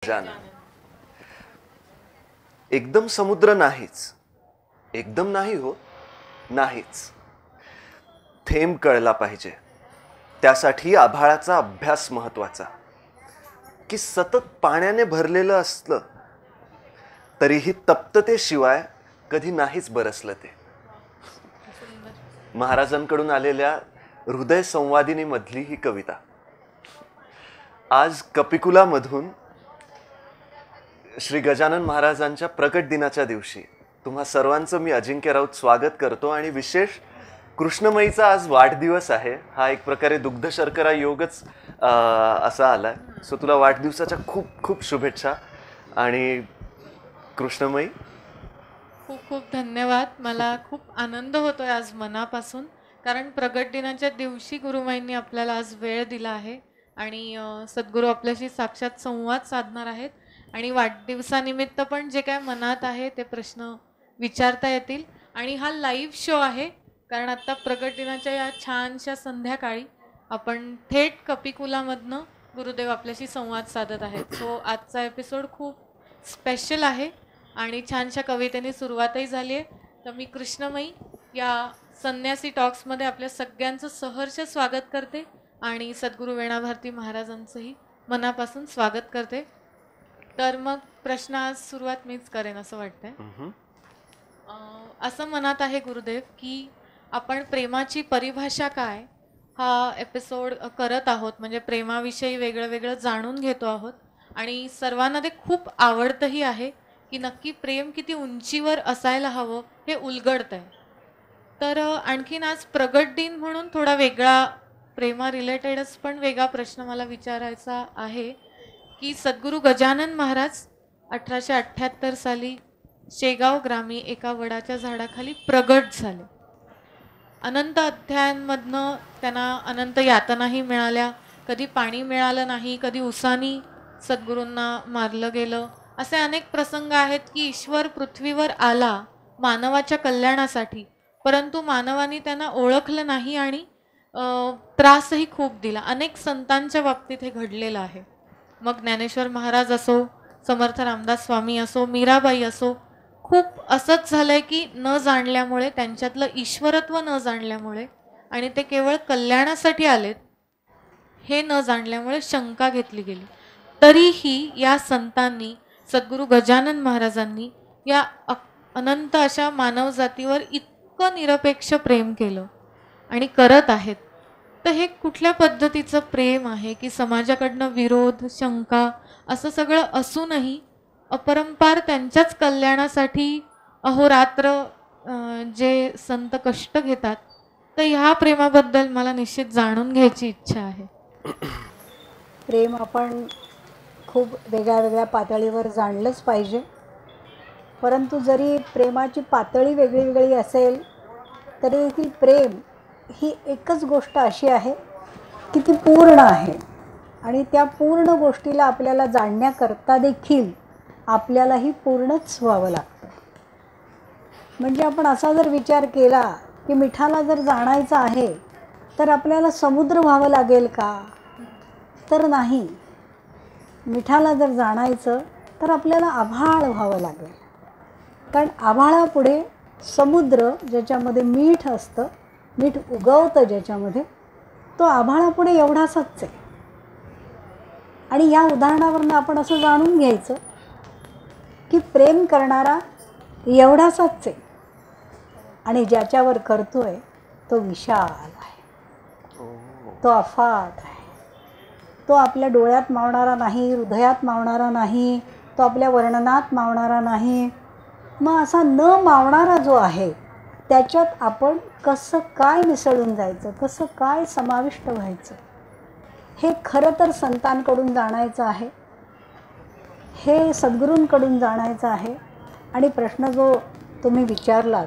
गजानन एकदम समुद्र नाहीच, एकदम नाही हो, नाहीच. थेंब कळला पाहिजे, त्यासाठी आभाळाचा अभ्यास महत्वाचा. की सतत पाण्याने भरलेलं असलं तरीही तप्ततेशिवाय कधी नाहीच बरसलं ते. महाराजांकडून आलेल्या हृदय संवादिनी मधली ही कविता. आज कपिकुलामधून श्री गजानन महाराजांच्या प्रकट दिनाच्या दिवशी तुम्हा सर्वांचं मी अजिंक्य राऊत स्वागत करतो. आणि विशेष कृष्णमयीचा आज वाढदिवस आहे. हा एक प्रकारे दुग्ध शर्करा योगच असा आलाय. सो तुला वाढदिवसाच्या खूप खूप शुभेच्छा. आणि कृष्णमयी, खूप खूप धन्यवाद. मला खूप आनंद होतोय आज मनापासून, कारण प्रगट दिनाच्या दिवशी गुरुमाईंनी आपल्याला आज वेळ दिला आहे आणि सद्गुरू आपल्याशी साक्षात संवाद साधणार आहेत. आणि वाढदिवसानिमित्त पण जे काय मनात आहे ते प्रश्न विचारता येतील. आणि हा लाईव्ह शो आहे, कारण आता प्रगट दिनाच्या या छानशा संध्याकाळी आपण थेट कपिकुलामधनं गुरुदेव आपल्याशी संवाद साधत आहेत. सो आजचा एपिसोड खूप स्पेशल आहे आणि छानशा कवितेने सुरुवातही झाली आहे. तर मी कृष्णमयी या संन्यासी टॉक्समध्ये आपल्या सगळ्यांचं सहर्ष स्वागत करते आणि सद्गुरू वीणा भारती महाराजांचंही मनापासून स्वागत करते. तर मग प्रश्न आज सुरुवात मीच करेन असं वाटतंय. असं मनात आहे गुरुदेव की आपण प्रेमाची परिभाषा काय हा एपिसोड करत आहोत. म्हणजे प्रेमाविषयी वेगळं वेगळं जाणून घेतो आहोत आणि सर्वांना ते खूप आवडतंही आहे की नक्की प्रेम किती उंचीवर असायला हवं हे उलगडत आहे. तर आणखीन आज प्रगट दिन म्हणून थोडा वेगळा प्रेमा रिलेटेडच पण वेगळा प्रश्न मला विचारायचा आहे की सद्गुरू गजानन महाराज 1878 साली शेगाव ग्रामी एका वडाच्या झाडाखाली प्रगट झाले. अनंत अध्यायांमधनं त्यांना अनंत यातनाही मिळाल्या. कधी पाणी मिळालं नाही, कधी उसानी सद्गुरूंना मारलं गेलं. असे अनेक प्रसंग आहेत की ईश्वर पृथ्वीवर आला मानवाच्या कल्याणासाठी, परंतु मानवाने त्यांना ओळखलं नाही आणि त्रासही खूप दिला. अनेक संतांच्या बाबतीत हे घडलेलं आहे. मग ज्ञानेश्वर महाराज असो, समर्थ रामदास स्वामी असो, मीराबाई असो, खूप असंच झालंय की न जाणल्यामुळे, त्यांच्यातलं ईश्वरत्व न जाणल्यामुळे आणि ते केवळ कल्याणासाठी आलेत हे न जाणल्यामुळे शंका घेतली गेली. तरीही या संतांनी, सद्गुरू गजानन महाराजांनी या अनंत अशा मानवजातीवर इतकं निरपेक्ष प्रेम केलं आणि करत आहेत. तर हे कुठल्या पद्धतीचं प्रेम आहे की समाजाकडनं विरोध, शंका असं सगळं असूनही अपरंपार त्यांच्याच कल्याणासाठी अहोरात्र जे संत कष्ट घेतात. तर ह्या प्रेमाबद्दल मला निश्चित जाणून घ्यायची इच्छा आहे. प्रेम आपण खूप वेगळ्या वेगळ्या पातळीवर जाणलंच पाहिजे. परंतु जरी प्रेमाची पातळी वेगळी वेगळी असेल तरी देखील प्रेम ही एकच गोष्ट अशी आहे की ती पूर्ण आहे आणि त्या पूर्ण गोष्टीला आपल्याला जाणण्याकरता देखील आपल्यालाही पूर्णच व्हावं लागतं. म्हणजे आपण असा जर विचार केला की मिठाला जर जाणायचं आहे तर आपल्याला समुद्र व्हावं लागेल का? तर नाही. मिठाला जर जाणायचं तर आपल्याला आभाळ व्हावं लागेल. कारण आभाळापुढे समुद्र ज्याच्यामध्ये मीठ असतं, मीठ उगवतं ज्याच्यामध्ये, तो आभाळापुढे एवढासाच आहे. आणि या उदाहरणावरून आपण असं जाणून घ्यायचं की प्रेम करणारा एवढासाच आहे आणि ज्याच्यावर करतोय तो विशाल आहे, तो अफाट आहे. तो आपल्या डोळ्यात मावणारा नाही, हृदयात मावणारा नाही, तो आपल्या वर्णनात मावणारा नाही. मग असा न मावणारा जो आहे त्याच्यात आपण कसं काय मिसळून जायचं, कसं काय समाविष्ट व्हायचं, हे खरं तर संतांकडून जाणायचं आहे, हे सद्गुरूंकडून जाणायचं आहे. आणि प्रश्न जो तुम्ही विचारलात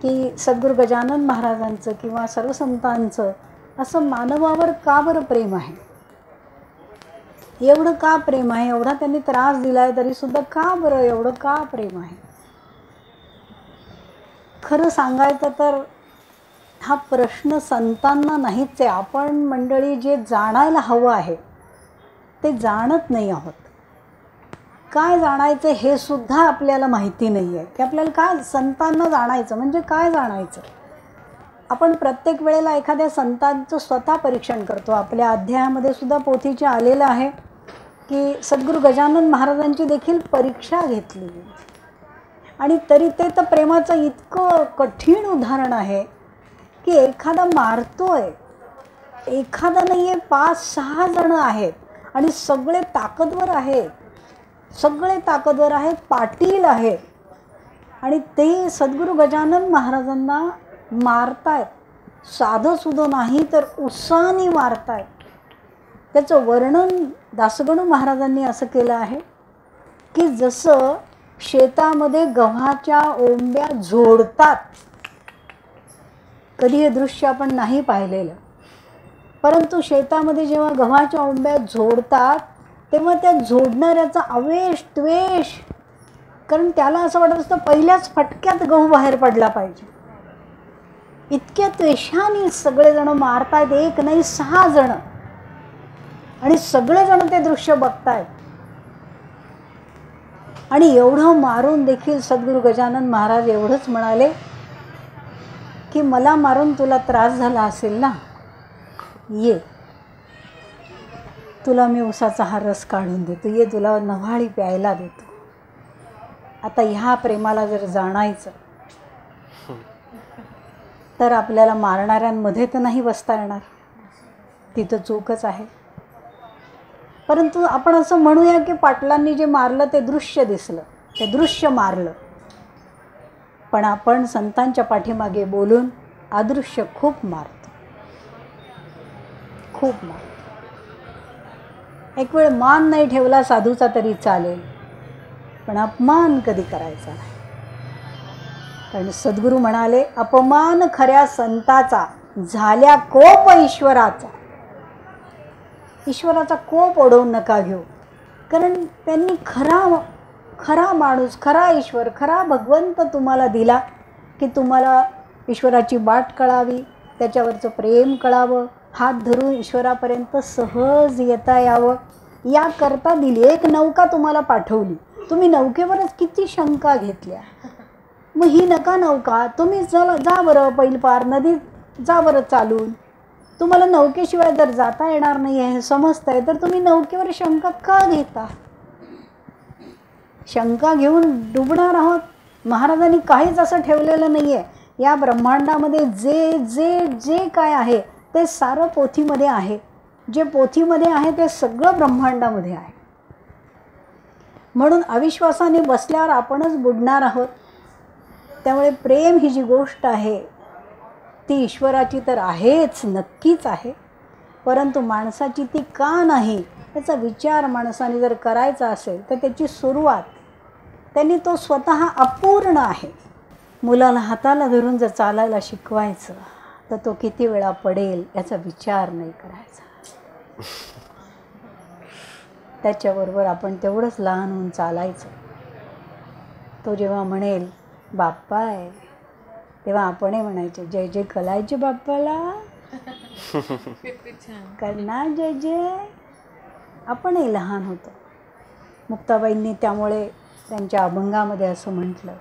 की सद्गुरू गजानन महाराजांचं किंवा सर्व संतांचं असं मानवावर का बरं प्रेम आहे, एवढं का प्रेम आहे, एवढा त्यांनी त्रास दिला आहे तरीसुद्धा का बरं एवढं का प्रेम आहे? खरं सांगायचं तर हा प्रश्न संतांना नाहीच आहे. आपण मंडळी जे जाणायला हवं आहे ते जाणत नाही आहोत. काय जाणायचं हे सुद्धा आपल्याला माहिती नाही आहे की आपल्याला काय संतांना जाणायचं म्हणजे काय जाणायचं. आपण प्रत्येक वेळेला एखाद्या संतांचं स्वतः परीक्षण करतो. आपल्या अध्यायामध्ये सुद्धा पोथीचे आलेलं आहे की सद्गुरू गजानन महाराजांची देखील परीक्षा घेतली आणि तरी ते तर प्रेमाचं इतकं कठीण उदाहरण आहे की एखादा मारतोय, एखादा नाही आहे, 5-6 जण आहेत आणि सगळे ताकदवर आहेत, सगळे ताकदवर आहेत, पाटील आहेत आणि ते सद्गुरू गजानन महाराजांना मारतायत. साधं सुधं नाही तर उत्साहाने मारतायत. त्याचं वर्णन दासगणू महाराजांनी असं केलं आहे की जसं शेतामध्ये गव्हाच्या ओंब्या झोडतात. कधी हे दृश्य आपण नाही पाहिलेलं, परंतु शेतामध्ये जेव्हा गव्हाच्या ओंब्या झोडतात तेव्हा त्या झोडणाऱ्याचा आवेश, द्वेष, कारण त्याला असं वाटत असतं पहिल्याच फटक्यात गहू बाहेर पडला पाहिजे. इतक्या द्वेषाने सगळेजण मारतायत, एक नाही 6 जण, आणि सगळेजण ते दृश्य बघतायत. आणि एवढं मारून देखील सद्गुरू गजानन महाराज एवढंच म्हणाले की मला मारून तुला त्रास झाला असेल ना, ये तुला मी उसाचा हा रस काढून देतो, ये तुला नव्हाळी प्यायला देतो. आता ह्या प्रेमाला जर जाणायचं तर आपल्याला मारणाऱ्यांमध्ये तर नाही बसता येणार, तिथं चूकच आहे. परंतु आपण असं म्हणूया की पाटलांनी जे मारलं ते दृश्य दिसलं, ते दृश्य मारलं, पण आपण संतांच्या पाठीमागे बोलून अदृश्य खूप मारतो, खूप मारतो. एक वेळ मान नाही ठेवला साधूचा तरी चालेल, पण अपमान कधी करायचा नाही. कारण सद्गुरू म्हणाले अपमान खऱ्या संताचा झाल्या कोप ईश्वराचा. ईश्वराचा कोप ओढवून नका घेऊ, कारण त्यांनी खरा माणूस, खरा ईश्वर, खरा भगवंत तुम्हाला दिला की तुम्हाला ईश्वराची वाट कळावी, त्याच्यावरचं प्रेम कळावं, हात धरून ईश्वरापर्यंत सहज येता यावं, याकरता दिली. एक नौका तुम्हाला पाठवली, तुम्ही नौकेवरच किती शंका घेतल्या. मग ही नका नौका, तुम्ही चला जा बरं पैल पार नदीत जा बरं चालून. तुम्हाला नौकेशिवाय जर जाता येणार नाही आहे हे समजतंय तर तुम्ही नौकेवर शंका का घेता? शंका घेऊन डुबणार आहोत. महाराजांनी काहीच असं ठेवलेलं नाही आहे. या ब्रह्मांडामध्ये जे जे जे काय आहे ते सारं पोथीमध्ये आहे. जे पोथीमध्ये आहे ते सगळं ब्रह्मांडामध्ये आहे. म्हणून अविश्वासाने बसल्यावर आपणच बुडणार आहोत. त्यामुळे प्रेम ही जी गोष्ट आहे ती ईश्वराची तर आहेच, नक्कीच आहे, परंतु माणसाची ती का नाही याचा विचार माणसाने जर करायचा असेल तर त्याची सुरुवात त्यांनी तो स्वतः अपूर्ण आहे. मुलाला हाताला धरून जर चालायला शिकवायचं तर तो किती वेळा पडेल याचा विचार नाही करायचा. त्याच्याबरोबर आपण तेवढंच लहान होऊन चालायचं. तो जेव्हा म्हणेल बाप्पा आहे तेव्हा आपणही म्हणायचे जय जय कलायचे बाप्पाला, करणार जय जय. आपणही लहान होतो. मुक्ताबाईंनी त्यामुळे त्यांच्या अभंगामध्ये असं म्हटलं,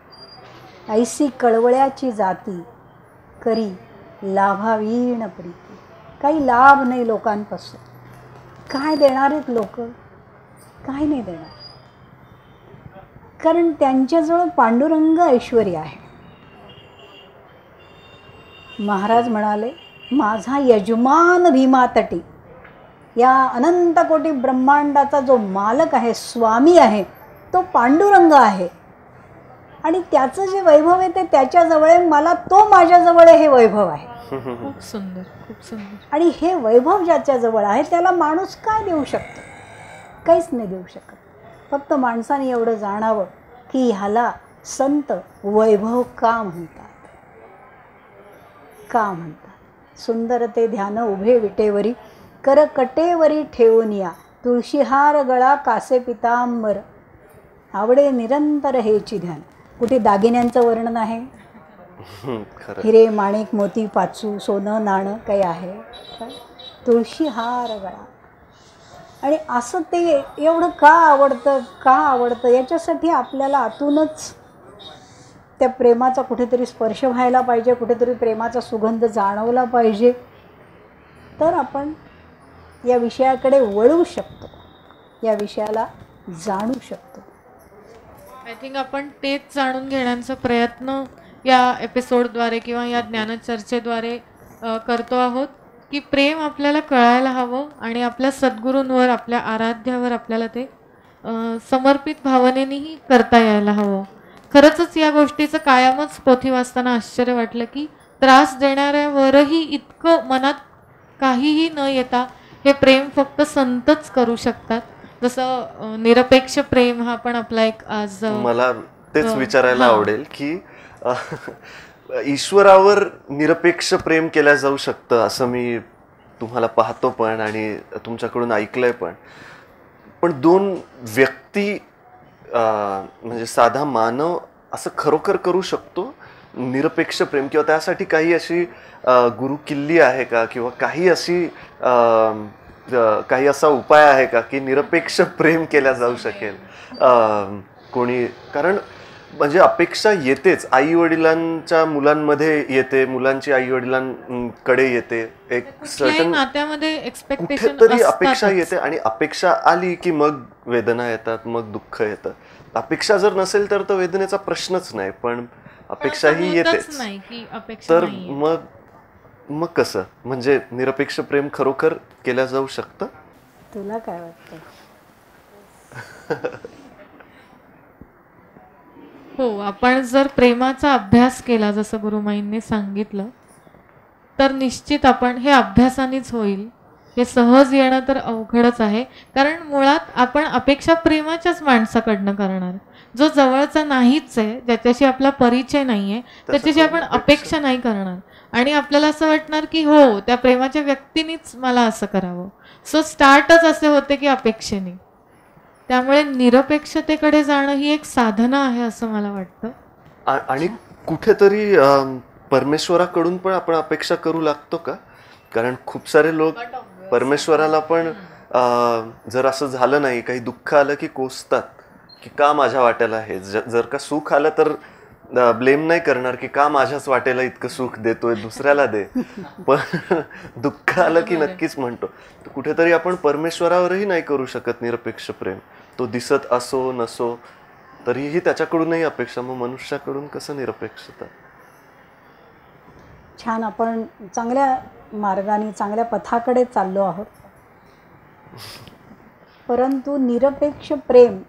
ऐसी कळवळ्याची जाती करी लाभावीण प्रीती. काही लाभ नाही लोकांपासून. काय देणार आहेत लोक? काय नाही देणार, कारण त्यांच्याजवळ पांडुरंग ऐश्वर्य आहे. महाराज म्हणाले माझा यजमान भीमातटी, या अनंत कोटी ब्रह्मांडाचा जो मालक आहे, स्वामी आहे, तो पांडुरंग आहे. आणि त्याचं जे वैभव आहे ते त्याच्याजवळ आहे, मला तो माझ्याजवळ आहे, हे वैभव आहे. खूप सुंदर, खूप सुंदर. आणि हे वैभव ज्याच्याजवळ आहे त्याला माणूस काय देऊ शकतो? काहीच नाही देऊ शकत. फक्त माणसाने एवढं जाणावं की ह्याला संत वैभव का म्हणतात, का म्हणतात. सुंदर ते ध्यान उभे विटेवरी करकटेवरी ठेवून या, तुळशीहार गळा कासे पितांबर, आवडे निरंतर हेची ध्यान. कुठे दागिन्यांचं वर्णन आहे? हिरे माणिक मोती पाचू सोनं नाणं काही आहे? तुळशीहार गळा. आणि असं ते एवढं का आवडतं याच्यासाठी आपल्याला आतूनच त्या प्रेमाचा कुठेतरी स्पर्श व्हायला पाहिजे, कुठेतरी प्रेमाचा सुगंध जाणवला पाहिजे, तर आपण या विषयाकडे वळू शकतो, या विषयाला जाणू शकतो. आय थिंक आपण तेच जाणून घेण्याचा प्रयत्न या एपिसोडद्वारे किंवा या ज्ञानचर्चेद्वारे करतो आहोत की प्रेम आपल्याला कळायला हवं आणि आपल्या सद्गुरूंवर, आपल्या आराध्यावर आपल्याला ते समर्पित भावनेनेही करता यायला हवं. खरंच या गोष्टीचं कायमच पोथी वाचताना आश्चर्य वाटलं की त्रास देणाऱ्यावरही इतकं मनात काहीही न येता हे प्रेम फक्त संतच करू शकतात. जसं निरपेक्ष प्रेम हा पण आपला एक आज मला तेच विचारायला आवडेल की ईश्वरावर निरपेक्ष प्रेम केलं जाऊ शकतं असं मी तुम्हाला पाहतो पण आणि तुमच्याकडून ऐकलंय पण दोन व्यक्ती म्हणजे साधा मानव असं खरोखर करू शकतो निरपेक्ष प्रेम, किंवा त्यासाठी काही अशी गुरुकिल्ली आहे का, किंवा काही असा उपाय आहे का की निरपेक्ष प्रेम केल्या जाऊ शकेल कोणी? कारण म्हणजे अपेक्षा येतेच, आई वडिलांच्या मुलांमध्ये येते, मुलांची आई वडिलांकडे येते, एक सर्टन नात्यामध्ये कुठेतरी अपेक्षा येते आणि अपेक्षा आली की मग वेदना येतात, मग दुःख येतं. अपेक्षा जर नसेल तर वेदनेचा प्रश्नच नाही, पण अपेक्षाही येतेच. तर मग कसं म्हणजे निरपेक्ष प्रेम खरोखर केलं जाऊ शकतं? तुला काय वाटतं? हो, आपण जर प्रेमाचा अभ्यास केला जसं गुरुमाईंनी सांगितलं तर निश्चित आपण हे अभ्यासानेच होईल. हे सहज येणं तर अवघडच आहे, कारण मुळात आपण अपेक्षा प्रेमाच्याच माणसाकडनं करणार. जो जवळचा नाहीच आहे, ज्याच्याशी आपला परिचय नाहीये, त्याच्याशी आपण अपेक्षा नाही करणार आणि आपल्याला असं वाटणार की हो, त्या प्रेमाच्या व्यक्तीनेच मला असं करावं. सो स्टार्टच असे होते की अपेक्षेने. त्यामुळे निरपेक्षतेकडे जाणं ही एक साधना आहे असं मला वाटतं. आणि कुठेतरी परमेश्वराकडून पण आपण अपेक्षा करू लागतो का? कारण खूप सारे लोक परमेश्वराला पण जर असं झालं नाही, काही दुःख आलं की कोसतात की का माझ्या वाट्याला आहे. जर का सुख आलं तर ब्लेम नाही करणार की का माझ्याच वाटेला इतकं सुख देतोय, दुसऱ्याला दे. पण दुःख आलं की नक्कीच म्हणतो. कुठेतरी आपण परमेश्वरावरही नाही करू शकत निरपेक्ष प्रेम. तो दिसत असो नसो तरीही त्याच्याकडूनही अपेक्षा. मग मनुष्याकडून कसं निरपेक्षता? छान, आपण चांगल्या मार्गाने, चांगल्या पथाकडे चाललो आहोत. परंतु निरपेक्ष प्रेम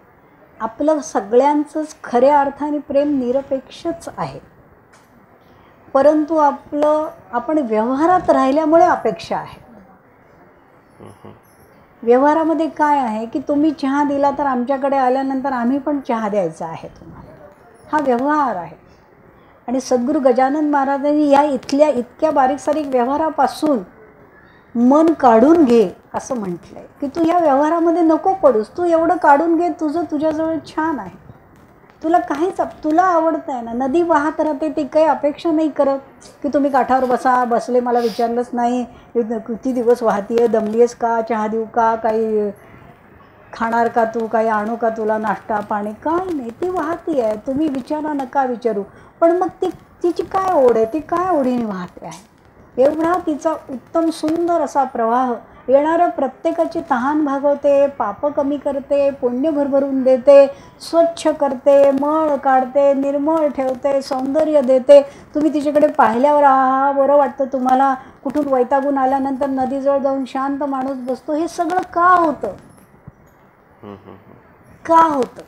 आपलं सगळ्यांचंच खऱ्या अर्थाने प्रेम निरपेक्षच आहे. परंतु आपण व्यवहारात राहिल्यामुळे अपेक्षा आहे. व्यवहारामध्ये काय आहे की तुम्ही चहा दिला तर आमच्याकडे आल्यानंतर आम्ही पण चहा द्यायचा आहे तुम्हाला, हा व्यवहार आहे. आणि सद्गुरू गजानन महाराजांनी या इतक्या बारीक सारीक व्यवहारापासून मन काढून घे असं म्हटलंय की तू या व्यवहारामध्ये नको पडूस, तू एवढं काढून घे, तुझ्याजवळ छान आहे, तुला आवडतं आहे ना. नदी वाहत राहते, ती काही अपेक्षा नाही करत की तुम्ही काठावर बसले मला विचारलंच नाही, किती दिवस वाहतीये, दमलीयस का, चहा देऊ का, काही खाणार का तू, काही आणू का तुला नाश्ता पाणी, काय नाही, ती वाहती आहे, तुम्ही विचारा नका विचारू. पण मग तिची काय ओढ आहे, ती काय ओढीने वाहते आहे. एवढा तिचा उत्तम सुंदर असा प्रवाह येणाऱ्या प्रत्येकाची तहान भागवते, पाप कमी करते, पुण्य भरभरून देते, स्वच्छ करते, मळ काढते, निर्मळ ठेवते, सौंदर्य देते. तुम्ही तिच्याकडे पाहिल्यावर आहा बरं वाटतं तुम्हाला. कुठून वैतागून आल्यानंतर नदीजवळ जाऊन शांत माणूस बसतो. हे सगळं का होतं? का होतं?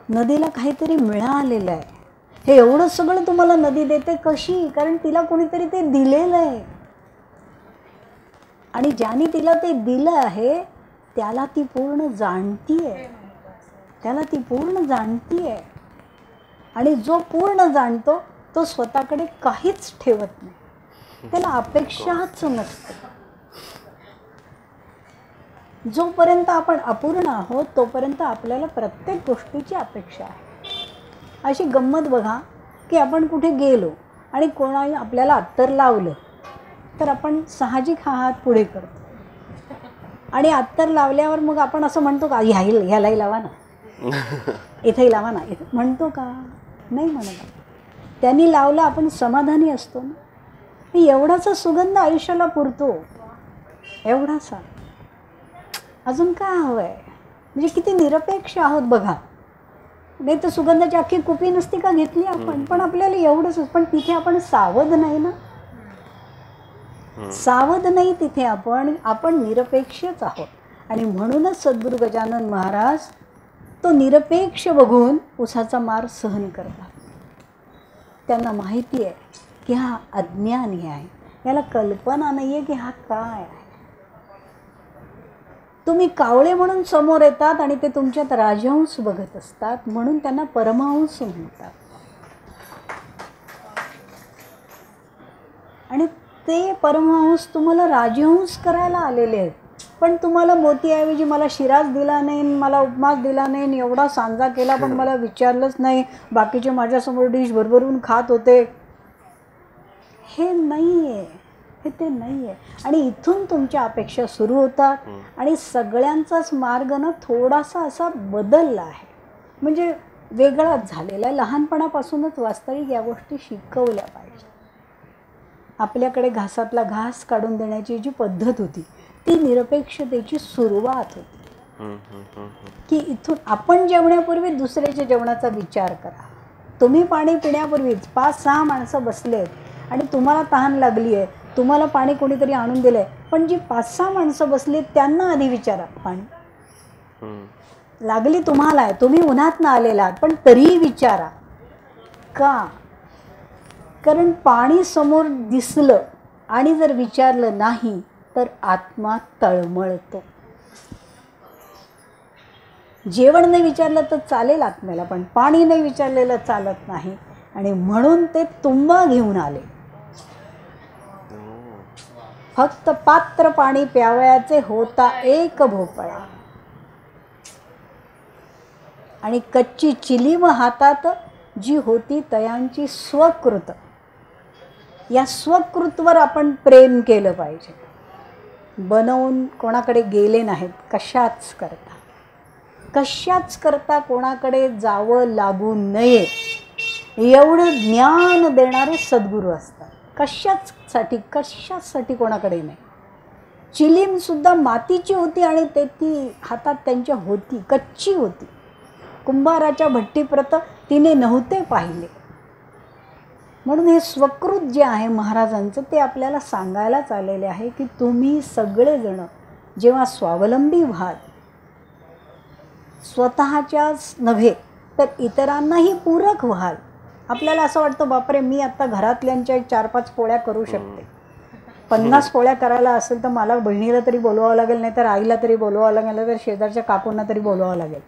नदीला काहीतरी मिळालेलं आहे. हे एवढं सगळं तुम्हाला नदी देते कशी? कारण तिला कोणीतरी ते दिलेलं आहे आणि ज्याने तिला ते दिलं आहे त्याला ती पूर्ण जाणतीये. आणि जो पूर्ण जाणतो तो स्वतःकडे काहीच ठेवत नाही, त्याला अपेक्षाच नसते. जोपर्यंत आपण अपूर्ण आहोत तोपर्यंत आपल्याला प्रत्येक गोष्टीची अपेक्षा आहे. अशी गंमत बघा की आपण कुठे गेलो आणि कोणाने आपल्याला अत्तर लावलं तर आपण साहजिक हा हात पुढे करतो. आणि अत्तर लावल्यावर मग आपण असं म्हणतो का ह्यालाही लावा ना, इथेही लावा ना, इथे म्हणतो का? नाही म्हणत. त्यांनी लावला आपण समाधानी असतो ना. एवढाचा सुगंध आयुष्याला पुरतो, एवढासा. अजून काय हवं आहे? म्हणजे किती निरपेक्ष आहोत बघा. नाही तर सुगंधाची अख्खी कुपी नसती का घेतली आपण, पण आपल्याला एवढंच. पण तिथे आपण सावध नाही ना, सावध नाही तिथे आपण निरपेक्षच आहोत. आणि म्हणूनच सद्गुरू गजानन महाराज तो निरपेक्ष बघून उसाचा मार सहन करतात. त्यांना माहिती आहे की हा अज्ञानी आहे, याला कल्पना नाही आहे की हा काय आहे. तुम्ही कावळे म्हणून समोर येतात आणि ते तुमच्यात राजहंस बघत असतात, म्हणून त्यांना परमहंस म्हणतात. आणि ते परमहंस तुम्हाला राजहंस करायला आलेले आहेत. पण तुम्हाला मोतीऐवजी मला शिराच दिला नाही, मला उपमास दिला नाही, एवढा सांजा केला पण मला विचारलंच नाही, बाकीचे माझ्यासमोर डिश भरभरून खात होते. हे नाही आहे, हे ते नाही आहे. आणि इथून तुमच्या अपेक्षा सुरू होतात आणि सगळ्यांचाच मार्ग ना थोडासा असा बदलला आहे, म्हणजे वेगळाच झालेला आहे. लहानपणापासूनच वास्तविक या गोष्टी शिकवल्या पाहिजे. आपल्याकडे घासातला घास काढून देण्याची जी पद्धत होती ती निरपेक्षतेची सुरुवात होती. की इथून आपण जेवण्यापूर्वी दुसऱ्याच्या जेवणाचा विचार करा. तुम्ही पाणी पिण्यापूर्वीच 5-6 माणसं बसलेत आणि तुम्हाला तहान लागली आहे, तुम्हाला पाणी कोणीतरी आणून दिलंय, पण जी 5-6 माणसं बसलीत त्यांना आधी विचारा, पाणी लागली तुम्हाला आहे, तुम्ही उन्हात ना आलेला आहात, पण तरीही विचारा. का? कारण पाणी समोर दिसलं आणि जर विचारलं नाही तर आत्मा तळमळतो. जेवण नाही विचारलं तर चालेल आत्म्याला, पण पाणी नाही विचारलेलं चालत नाही. आणि म्हणून ते तुंबा घेऊन आले. फक्त पात्र पाणी प्यावयाचे होता एक भोपळा. आणि कच्ची चिलीम हातात जी होती तयांची स्वकृत. या स्वकृतवर आपण प्रेम केलं पाहिजे. बनवून कोणाकडे गेले नाहीत, कशाच करता कोणाकडे जावं लागू नये एवढं ज्ञान देणारे सद्गुरू असतात. कशासाठी कोणाकडे नाही. चिलीमसुद्धा मातीची होती आणि ती हातात त्यांच्या होती, कच्ची होती. कुंभाराच्या भट्टीप्रत तिने नव्हते पाहिले. म्हणून हे स्वकृत जे आहे महाराजांचं ते आपल्याला सांगायलाच आलेले आहे की तुम्ही सगळेजण जेव्हा स्वावलंबी व्हाल, स्वतःच्याच नव्हे तर इतरांनाही पूरक व्हाल. आपल्याला असं वाटतं बापरे, मी आता घरातल्यांच्या 4-5 पोळ्या करू शकते, 50 पोळ्या करायला असेल तर मला बहिणीला तरी बोलवावं लागेल, नाही तर आईला तरी बोलवावं लागेल, नाही तर शेजारच्या काकूंना तरी बोलवावं लागेल.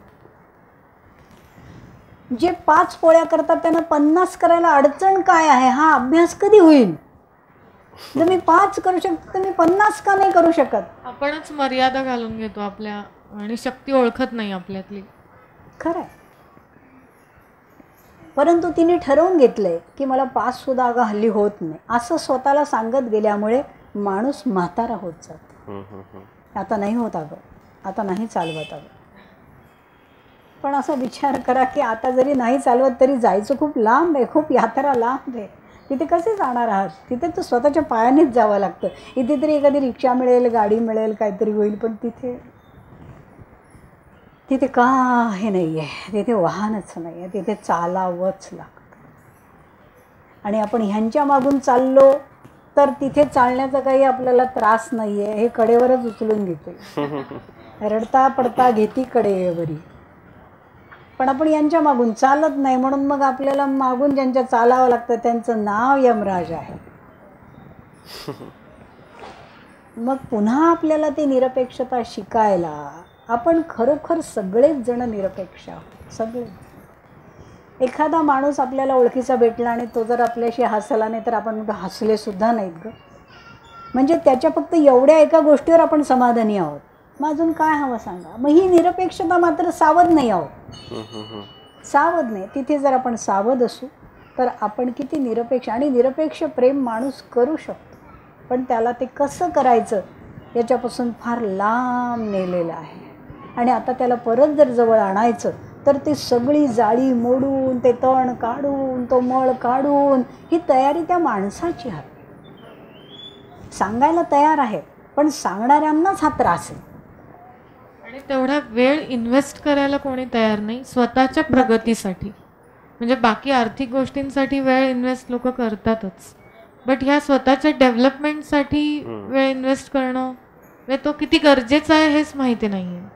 जे 5 पोळ्या करतात त्यांना 50 करायला अडचण काय आहे, हा अभ्यास कधी होईल? जर मी 5 करू शकतो तर मी 50 का नाही करू शकत? आपणच मर्यादा घालून घेतो आपल्या आणि शक्ती ओळखत नाही आपल्यातली. खरं आहे. परंतु तिने ठरवून घेतलंय की मला 5 सुद्धा अगं हल्ली होत नाही, असं स्वतःला सांगत गेल्यामुळे माणूस म्हातारा होत जातो. आता नाही होत अगं, आता नाही चालवत अगं. पण असा विचार करा की आता जरी नाही चालवत तरी जायचं खूप लांब आहे, खूप यात्रा लांब आहे. तिथे कसे जाणार आहात? तिथे तर स्वतःच्या पायानेच जावं लागतं. इथे तरी एखादी रिक्षा मिळेल, गाडी मिळेल, काहीतरी होईल, पण तिथे काही नाही आहे. तिथे वाहनच नाही आहे, तिथे चालावंच लागतं. आणि आपण ह्यांच्या मागून चाललो तर तिथे चालण्याचा काही आपल्याला त्रास नाही आहे, हे कडेवरच उचलून घेते, रडता पडता घेती कडेवरी. पण आपण यांच्या मागून चालत नाही, म्हणून मग आपल्याला मागून ज्यांच्या चालावं लागतं त्यांचं नाव यमराज आहे. मग पुन्हा आपल्याला ती निरपेक्षता शिकायला आपण खरोखर सगळेच जण निरपेक्ष आहोत, सगळे. एखादा माणूस आपल्याला ओळखीचा भेटला आणि तो जर आपल्याशी हसला नाही तर आपण हसले सुद्धा नाहीत ग, म्हणजे त्याच्या फक्त एवढ्या एका गोष्टीवर आपण समाधानी आहोत. मग अजून काय हवं सांगा? मग ही निरपेक्षता मात्र सावध नाही आहोत, सावध नाही. तिथे जर आपण सावध असू तर आपण किती निरपेक्ष. आणि निरपेक्ष प्रेम माणूस करू शकतो, पण त्याला ते कसं करायचं याच्यापासून फार लांब नेलेलं आहे. आणि आता त्याला परत जर जवळ आणायचं तर ती सगळी जाळी मोडून, ते तण काढून, तो मळ काढून, ही तयारी त्या माणसाची आहे. सांगायला तयार आहे, पण सांगणाऱ्यांनाच हा त्रास आहे. आणि तेवढा वेळ इन्व्हेस्ट करायला कोणी तयार नाही स्वतःच्या प्रगतीसाठी. म्हणजे बाकी आर्थिक गोष्टींसाठी वेळ इन्व्हेस्ट लोक करतातच, बट ह्या स्वतःच्या डेव्हलपमेंटसाठी वेळ इन्व्हेस्ट करणं म्हणजे तो किती गरजेचा आहे हेच माहिती नाही आहे.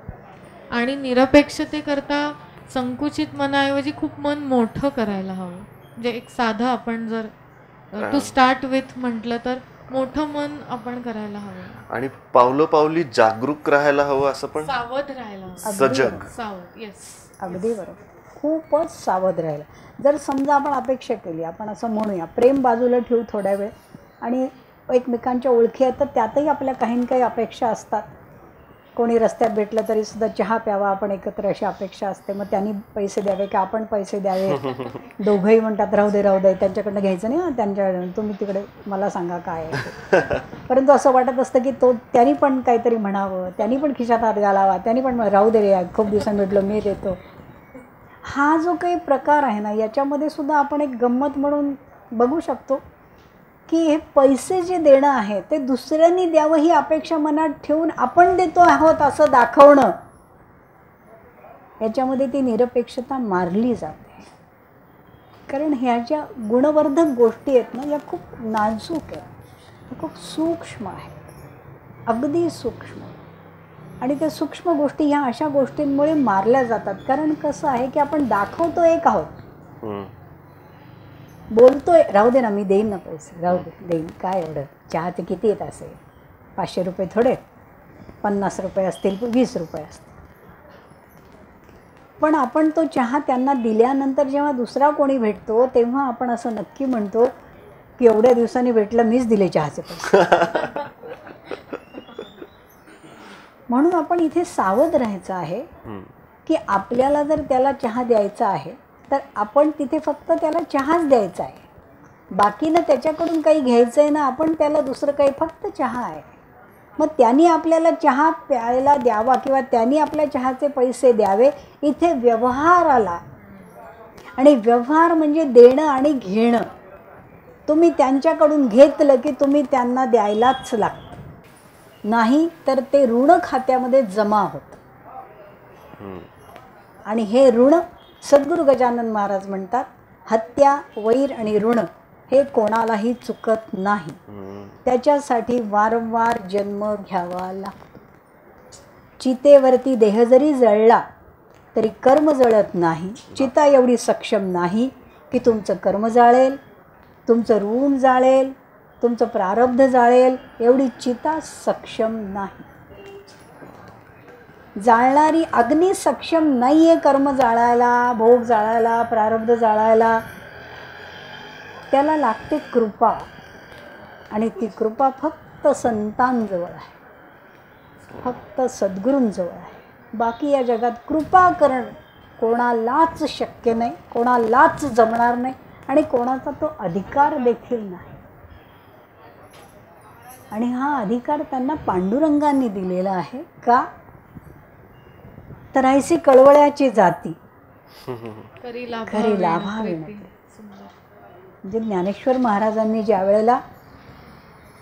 आणि निरपेक्षतेकरता संकुचित मनाऐवजी खूप मन मोठं करायला हवं. म्हणजे एक साधं आपण जर टू स्टार्ट विथ म्हटलं तर मोठं मन आपण करायला हवं. आणि पावलोपावली जागरूक राहायला हवं, असं पण सावध राहायला हवं. सजग. सावध, येस, अगदी बरोबर. खूपच सावध राहिला. जर समजा आपण अपेक्षा केली, आपण असं म्हणूया प्रेम बाजूला ठेवू थोड्या वेळ, आणि एकमेकांच्या ओळखी आहेत तर त्यातही आपल्या काही ना काही अपेक्षा असतात. कोणी रस्त्यात भेटलं तरी सुद्धा चहा प्यावा आपण एकत्र, अशी अपेक्षा असते. मग त्यांनी पैसे द्यावे की आपण पैसे द्यावे. दोघंही म्हणतात राहू दे राहू दे, त्यांच्याकडनं घ्यायचं नाही, त्यांच्या तुम्ही तिकडे मला सांगा काय आहे. परंतु असं वाटत असतं की त्यांनी पण काहीतरी म्हणावं, त्यांनी पण खिशात हात घालावा, त्यांनी पण राहू दे रे, खूप दिवसांनी भेटलो मी देतो. हा जो काही प्रकार आहे ना, याच्यामध्ये सुद्धा आपण एक गंमत म्हणून बघू शकतो की हे पैसे जे देणं आहे ते दुसऱ्यांनी द्यावं ही अपेक्षा मनात ठेवून आपण देतो आहोत असं दाखवणं, याच्यामध्ये ती निरपेक्षता मारली जाते. कारण ह्या ज्या गुणवर्धक गोष्टी आहेत ना, या खूप नाजूक आहेत, खूप सूक्ष्म आहेत, अगदी सूक्ष्म. आणि त्या सूक्ष्म गोष्टी ह्या अशा गोष्टींमुळे मारल्या जातात. कारण कसं आहे की आपण दाखवतो एक आहोत, बोलतोय राहू दे ना मी देईन ना पैसे, राहू दे देईन, काय एवढं, चहाचे किती येत असेल, 500 रुपये थोडे, 50 रुपये असतील, 20 रुपये असतील. पण आपण तो चहा त्यांना दिल्यानंतर जेव्हा दुसरा कोणी भेटतो तेव्हा आपण असं नक्की म्हणतो की एवढ्या दिवसांनी भेटलं, मीच दिले चहाचे पैसे. म्हणून आपण इथे सावध राहायचं आहे की आपल्याला जर त्याला चहा द्यायचा आहे तर आपण तिथे फक्त त्याला चहाच द्यायचा आहे, बाकी ना त्याच्याकडून काही घ्यायचं आहे ना आपण त्याला दुसरं काही, फक्त चहा आहे. मग त्यांनी आपल्याला चहा प्यायला द्यावा किंवा त्यांनी आपल्या चहाचे पैसे द्यावे, इथे व्यवहार आला. आणि व्यवहार म्हणजे देणं आणि घेणं. तुम्ही त्यांच्याकडून घेतलं की तुम्ही त्यांना द्यायलाच लागतं, नाही तर ते ऋण खात्यामध्ये जमा होतं. आणि हे ऋण सद्गुरू गजानन महाराज म्हणतात, हत्या, वैर आणि ऋण हे कोणालाही चुकत नाही, त्याच्यासाठी वारंवार जन्म घ्यावा लागतो. चितेवरती देह जरी जळला तरी कर्म जळत नाही. चिता एवढी सक्षम नाही की तुमचं कर्म जाळेल, तुमचं ऋण जाळेल, तुमचं प्रारब्ध जाळेल, एवढी चिता सक्षम नाही. जाळणारी अग्नी सक्षम नाही आहे कर्म जाळायला, भोग जाळायला, प्रारब्ध जाळायला. त्याला लागते कृपा, आणि ती कृपा फक्त संतांजवळ आहे, फक्त सद्गुरूंजवळ आहे. बाकी या जगात कृपा करणं कोणालाच शक्य नाही, कोणालाच जमणार नाही, आणि कोणाचा तो अधिकार देखील नाही. आणि हा अधिकार त्यांना पांडुरंगांनी दिलेला आहे. का तर ऐसी कळवळ्याची जाती खरी खरी लाभा विनती. म्हणजे ज्ञानेश्वर महाराजांनी ज्या वेळेला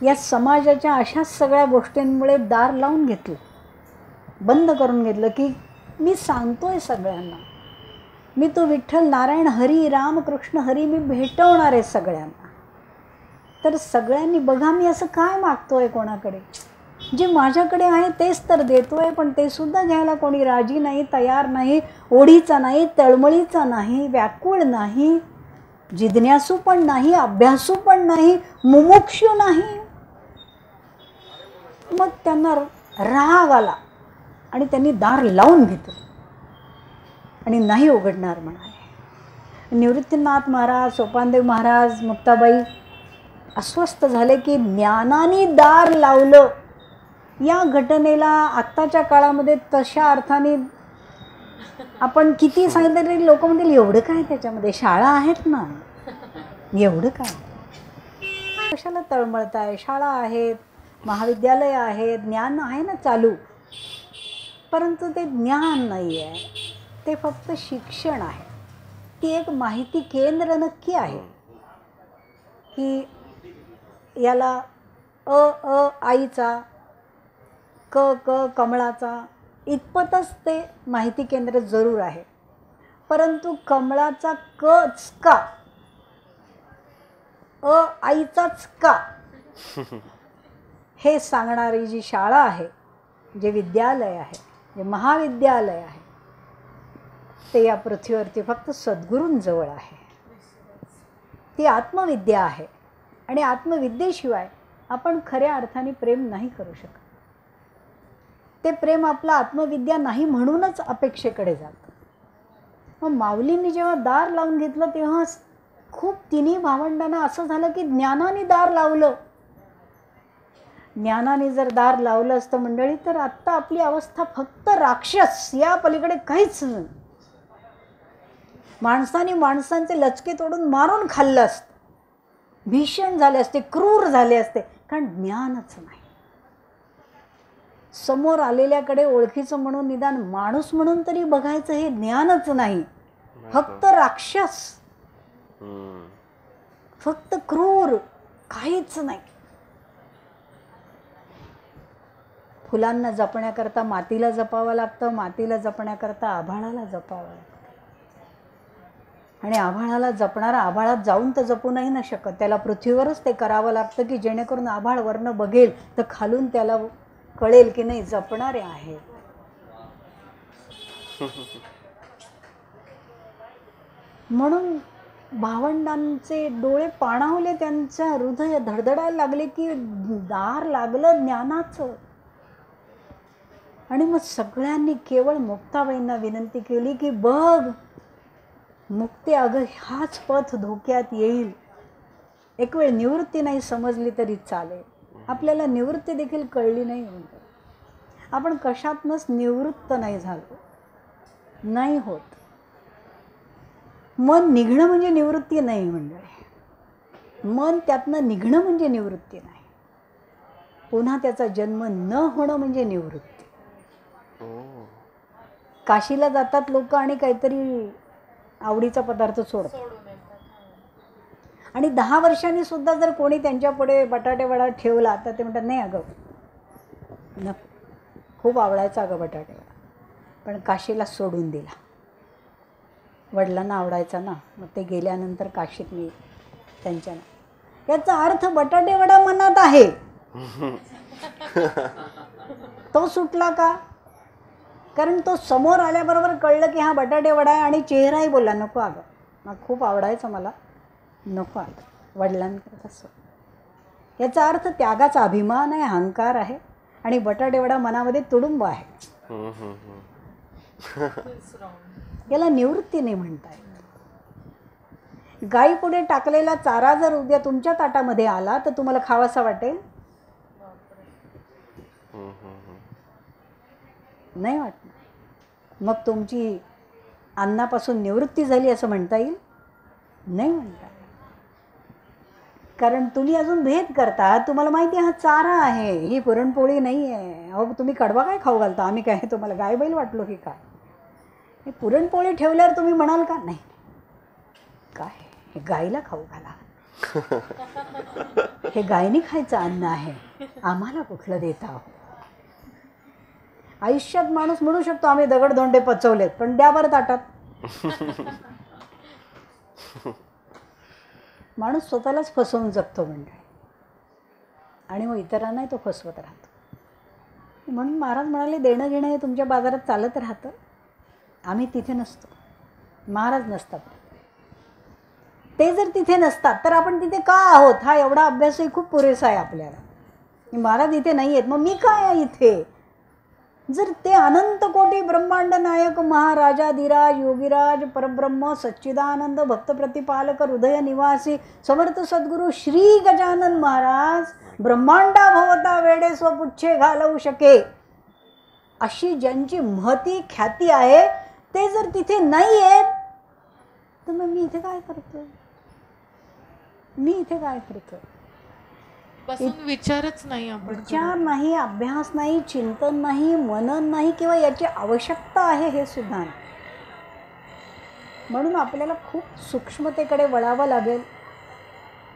या समाजाच्या अशाच सगळ्या गोष्टींमुळे दार लावून घेतलं, बंद करून घेतलं की मी सांगतोय सगळ्यांना, मी तो विठ्ठल नारायण हरी राम कृष्ण हरी मी भेटवणार आहे सगळ्यांना, तर सगळ्यांनी बघा मी असं काय मागतोय कोणाकडे, जे माझ्याकडे आहे तेच तर देतोय, पण ते सुद्धा घ्यायला कोणी राजी नाही, तयार नाही, ओढीचा नाही, तळमळीचा नाही, व्याकुळ नाही, जिज्ञासू पण नाही, अभ्यासू पण नाही, मुमुक्षू नाही. मग त्यांना राग आला आणि त्यांनी दार लावून घेतलं आणि नाही उघडणार म्हणाले. निवृत्तीनाथ महाराज, सोपानदेव महाराज, मुक्ताबाई अस्वस्थ झाले की ज्ञानाने दार लावलं. या घटनेला आत्ताच्या काळामध्ये तशा अर्थाने आपण किती सांगितलं तरी लोक म्हणतील एवढं काय त्याच्यामध्ये, शाळा आहेत ना, एवढं काय कशाला तळमळताय, शाळा आहेत, महाविद्यालय आहे, ज्ञान आहे ना चालू, परंतु ते ज्ञान नाही आहे, ते फक्त शिक्षण आहे. ती एक माहिती केंद्र नक्की आहे की याला आईचा, कमळाचा इतपतच ते माहिती केंद्र जरूर आहे. परंतु कमळाचा कच का, आईचाच का, हे सांगणारी जी शाळा आहे, जे विद्यालय आहे, जे महाविद्यालय आहे, ते या पृथ्वीवरती फक्त सद्गुरूंजवळ आहे. ती आत्मविद्या आहे आणि आत्मविद्येशिवाय आपण खऱ्या अर्थाने प्रेम नाही करू शकत. ते प्रेम आपला आत्मविद्या नाही म्हणूनच अपेक्षेकडे जातं. मग माऊलींनी जेव्हा दार लावून घेतलं तेव्हा खूप तिन्ही भावंडांना असं झालं की ज्ञानाने दार लावलं. ज्ञानाने जर दार लावलं असतं मंडळी तर आत्ता आपली अवस्था फक्त राक्षस, या पलीकडे काहीच नाही. माणसाने माणसांचे लचके तोडून मारून खाल्लं असतं, भीषण झाले असते, क्रूर झाले असते, कारण ज्ञानच नाही. समोर आलेल्याकडे ओळखीचं म्हणून निदान माणूस म्हणून तरी बघायचं, हे ज्ञानच नाही. फक्त राक्षस, फक्त क्रूर, काहीच नाही. फुलांना जपण्याकरता मातीला जपावं लागतं, मातीला जपण्याकरता आभाळाला जपावं लागतं. आणि आभाळाला जपणारा आभाळात जाऊन तर जपू नाही ना शकत, त्याला पृथ्वीवरच ते करावं लागतं की जेणेकरून आभाळ वरनं बघेल तर खालून त्याला कळेल की नाही जपणारे आहेत. म्हणून भावंडांचे डोळे पाणावले, त्यांचं हृदय धडधडायला लागले की दार लागलं ज्ञानाचं. आणि मग सगळ्यांनी केवळ मुक्ताबाईंना विनंती केली की बघ मुक्ती, अगं हाच पथ धोक्यात येईल. एक वेळ निवृत्ती नाही समजली तरी चालेल, आपल्याला निवृत्ती देखील कळली नाही म्हणतो. आपण कशातनंच निवृत्त नाही झालो, नाही होत. मन निघणं म्हणजे निवृत्ती नाही मंडळी, मन त्यातनं निघणं म्हणजे निवृत्ती नाही. पुन्हा त्याचा जन्म न होणं म्हणजे निवृत्ती. काशीला जातात लोक आणि काहीतरी आवडीचा पदार्थ सोडतात, आणि 10 वर्षांनी सुद्धा जर कोणी त्यांच्या पुढे बटाटे वडा ठेवला तर ते म्हणतात नाही अगं न, खूप आवडायचा अगं बटाटे वडा, पण काशीला सोडून दिला. वडिलांना आवडायचा ना, मग ते गेल्यानंतर काशीत मी त्यांच्या, याचा अर्थ बटाटे वडा मनात आहे, तो सुटला का? कारण तो समोर आल्याबरोबर कळलं की हा बटाटे वडा आहे, आणि चेहराही बोलला नको अगं, मग खूप आवडायचं मला, नको अगं वडिलांकडे तसं. याचा अर्थ त्यागाचा अभिमान आहे, अहंकार आहे, आणि बटाटे वडा मनामध्ये तुडुंब आहे. याला निवृत्ती नाही म्हणता येत. गाई पुढे टाकलेला चारा जर उद्या तुमच्या ताटामध्ये आला तर तुम्हाला खावासा वाटेल? नाही वाटणार. मग तुमची अन्नापासून निवृत्ती झाली असं म्हणता येईल? नाही म्हणता. कारण तुम्ही अजून भेद करता. तुम्हाला माहिती आहे हा चारा आहे, ही पुरणपोळी नाही आहे. अहो तुम्ही कडवा काय खाऊ घालता, आम्ही काय तुम्हाला गाय बैल वाटलो की काय? हे पुरणपोळी ठेवल्यावर तुम्ही म्हणाल का नाही काय हे गायला खाऊ घाला, हे गायनी खायचं अन्न आहे, आम्हाला कुठलं देता आहोत. आयुष्यात माणूस म्हणू शकतो आम्ही दगडधोंडे पचवलेत, पण द्या बरं ताटात. माणूस स्वतःलाच फसवून जगतो मंडळी, आणि मग इतरांनाही तो फसवत राहतो. म्हणून महाराज म्हणाले देणं घेणं हे तुमच्या बाजारात चालत राहतं, आम्ही तिथे नसतो, महाराज नसतात. ते जर तिथे नसतात तर आपण तिथे का आहोत? हा एवढा अभ्यासही खूप पुरेसा आहे आपल्याला. महाराज इथे नाही आहेत, मग मी काय आहे इथे? जर ते अनंत कोटी ब्रह्मांड नायक महाराजाधिराज योगीराज परब्रह्म सच्चिदानंद भक्त प्रतिपालक हृदय निवासी समर्थ सद्गुरू श्री गजानन महाराज ब्रह्मांडा भवता वेडे स्वपुच्छे घालवू शके अशी ज्यांची महती ख्याती आहे, ते जर तिथे नाही आहेत तर मग मी इथे काय करतो? मी इथे काय करतो? बसून विचारच नाही आपण विचार नाही, अभ्यास नाही, चिंतन नाही, मनन नाही किंवा याची आवश्यकता आहे हे सुद्धा नाही. म्हणून आपल्याला खूप सूक्ष्मतेकडे वळावं लागेल.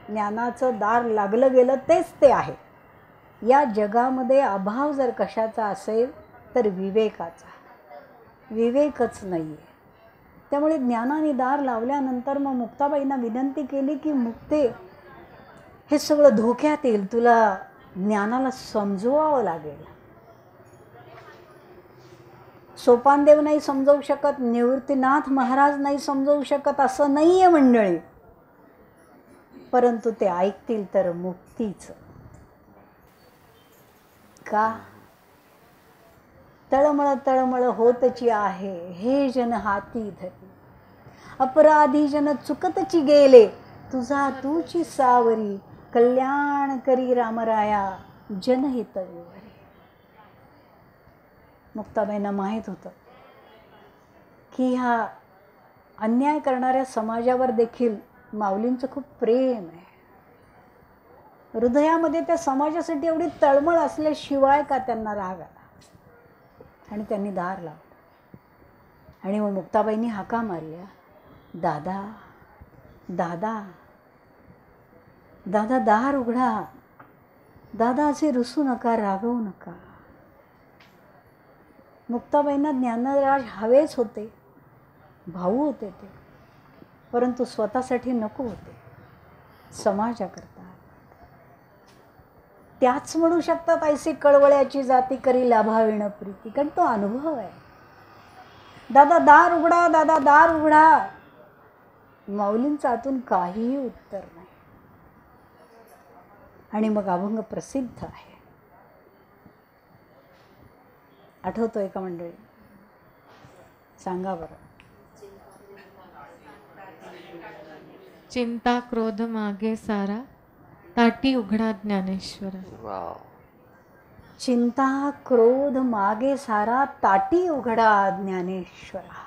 ज्ञानाचं दार लागलं गेलं तेच ते आहे. या जगामध्ये अभाव जर कशाचा असेल तर विवेकाचा. विवेकच नाही आहे. त्यामुळे ज्ञानाने दार लावल्यानंतर मग मुक्ताबाईंना विनंती केली की मुक्ते, हे सगळं धोक्यात येईल, तुला ज्ञानाला समजवावं लागेल. सोपानदेव नाही समजवू शकत, निवृत्तीनाथ महाराज नाही समजवू शकत असं नाही आहे मंडळी. परंतु ते ऐकतील तर मुक्तीचं. का? तळमळ तळमळ होतची आहे हे जन हाती धरी, अपराधी जन चुकतची गेले, तुझा तूची सावरी, कल्याण करी रामराया जनहित विवरी. मुक्ताबाईंना माहीत होतं की ह्या अन्याय करणाऱ्या समाजावर देखील माऊलींचं खूप प्रेम आहे. हृदयामध्ये त्या समाजासाठी एवढी तळमळ असल्याशिवाय का त्यांना राग आला. आणि त्यांनी दार लावलं. आणि मग मुक्ताबाईंनी हाका मारल्या, दादा दादा दादा, दार उघडा, दादा असे रुसू नका, रागवू नका. मुक्ताबाईंना ज्ञानराज हवेच होते, भाऊ होते ते, परंतु स्वतःसाठी नको होते, समाजाकरता. त्याच म्हणू शकतात, ऐसे कळवळ्याची जाती करी लाभाविण प्रीती. कारण तो अनुभव आहे. दादा दार उघडा, दादा दार उघडा. माऊलींचं आतून काहीही उत्तर नाही. आणि मग अभंग प्रसिद्ध आहे. आठवतोय का मंडळी? सांगा बरं. चिंता क्रोध मागे सारा, ताटी उघडा ज्ञानेश्वरा. वाव. चिंता क्रोध मागे सारा, ताटी उघडा ज्ञानेश्वरा.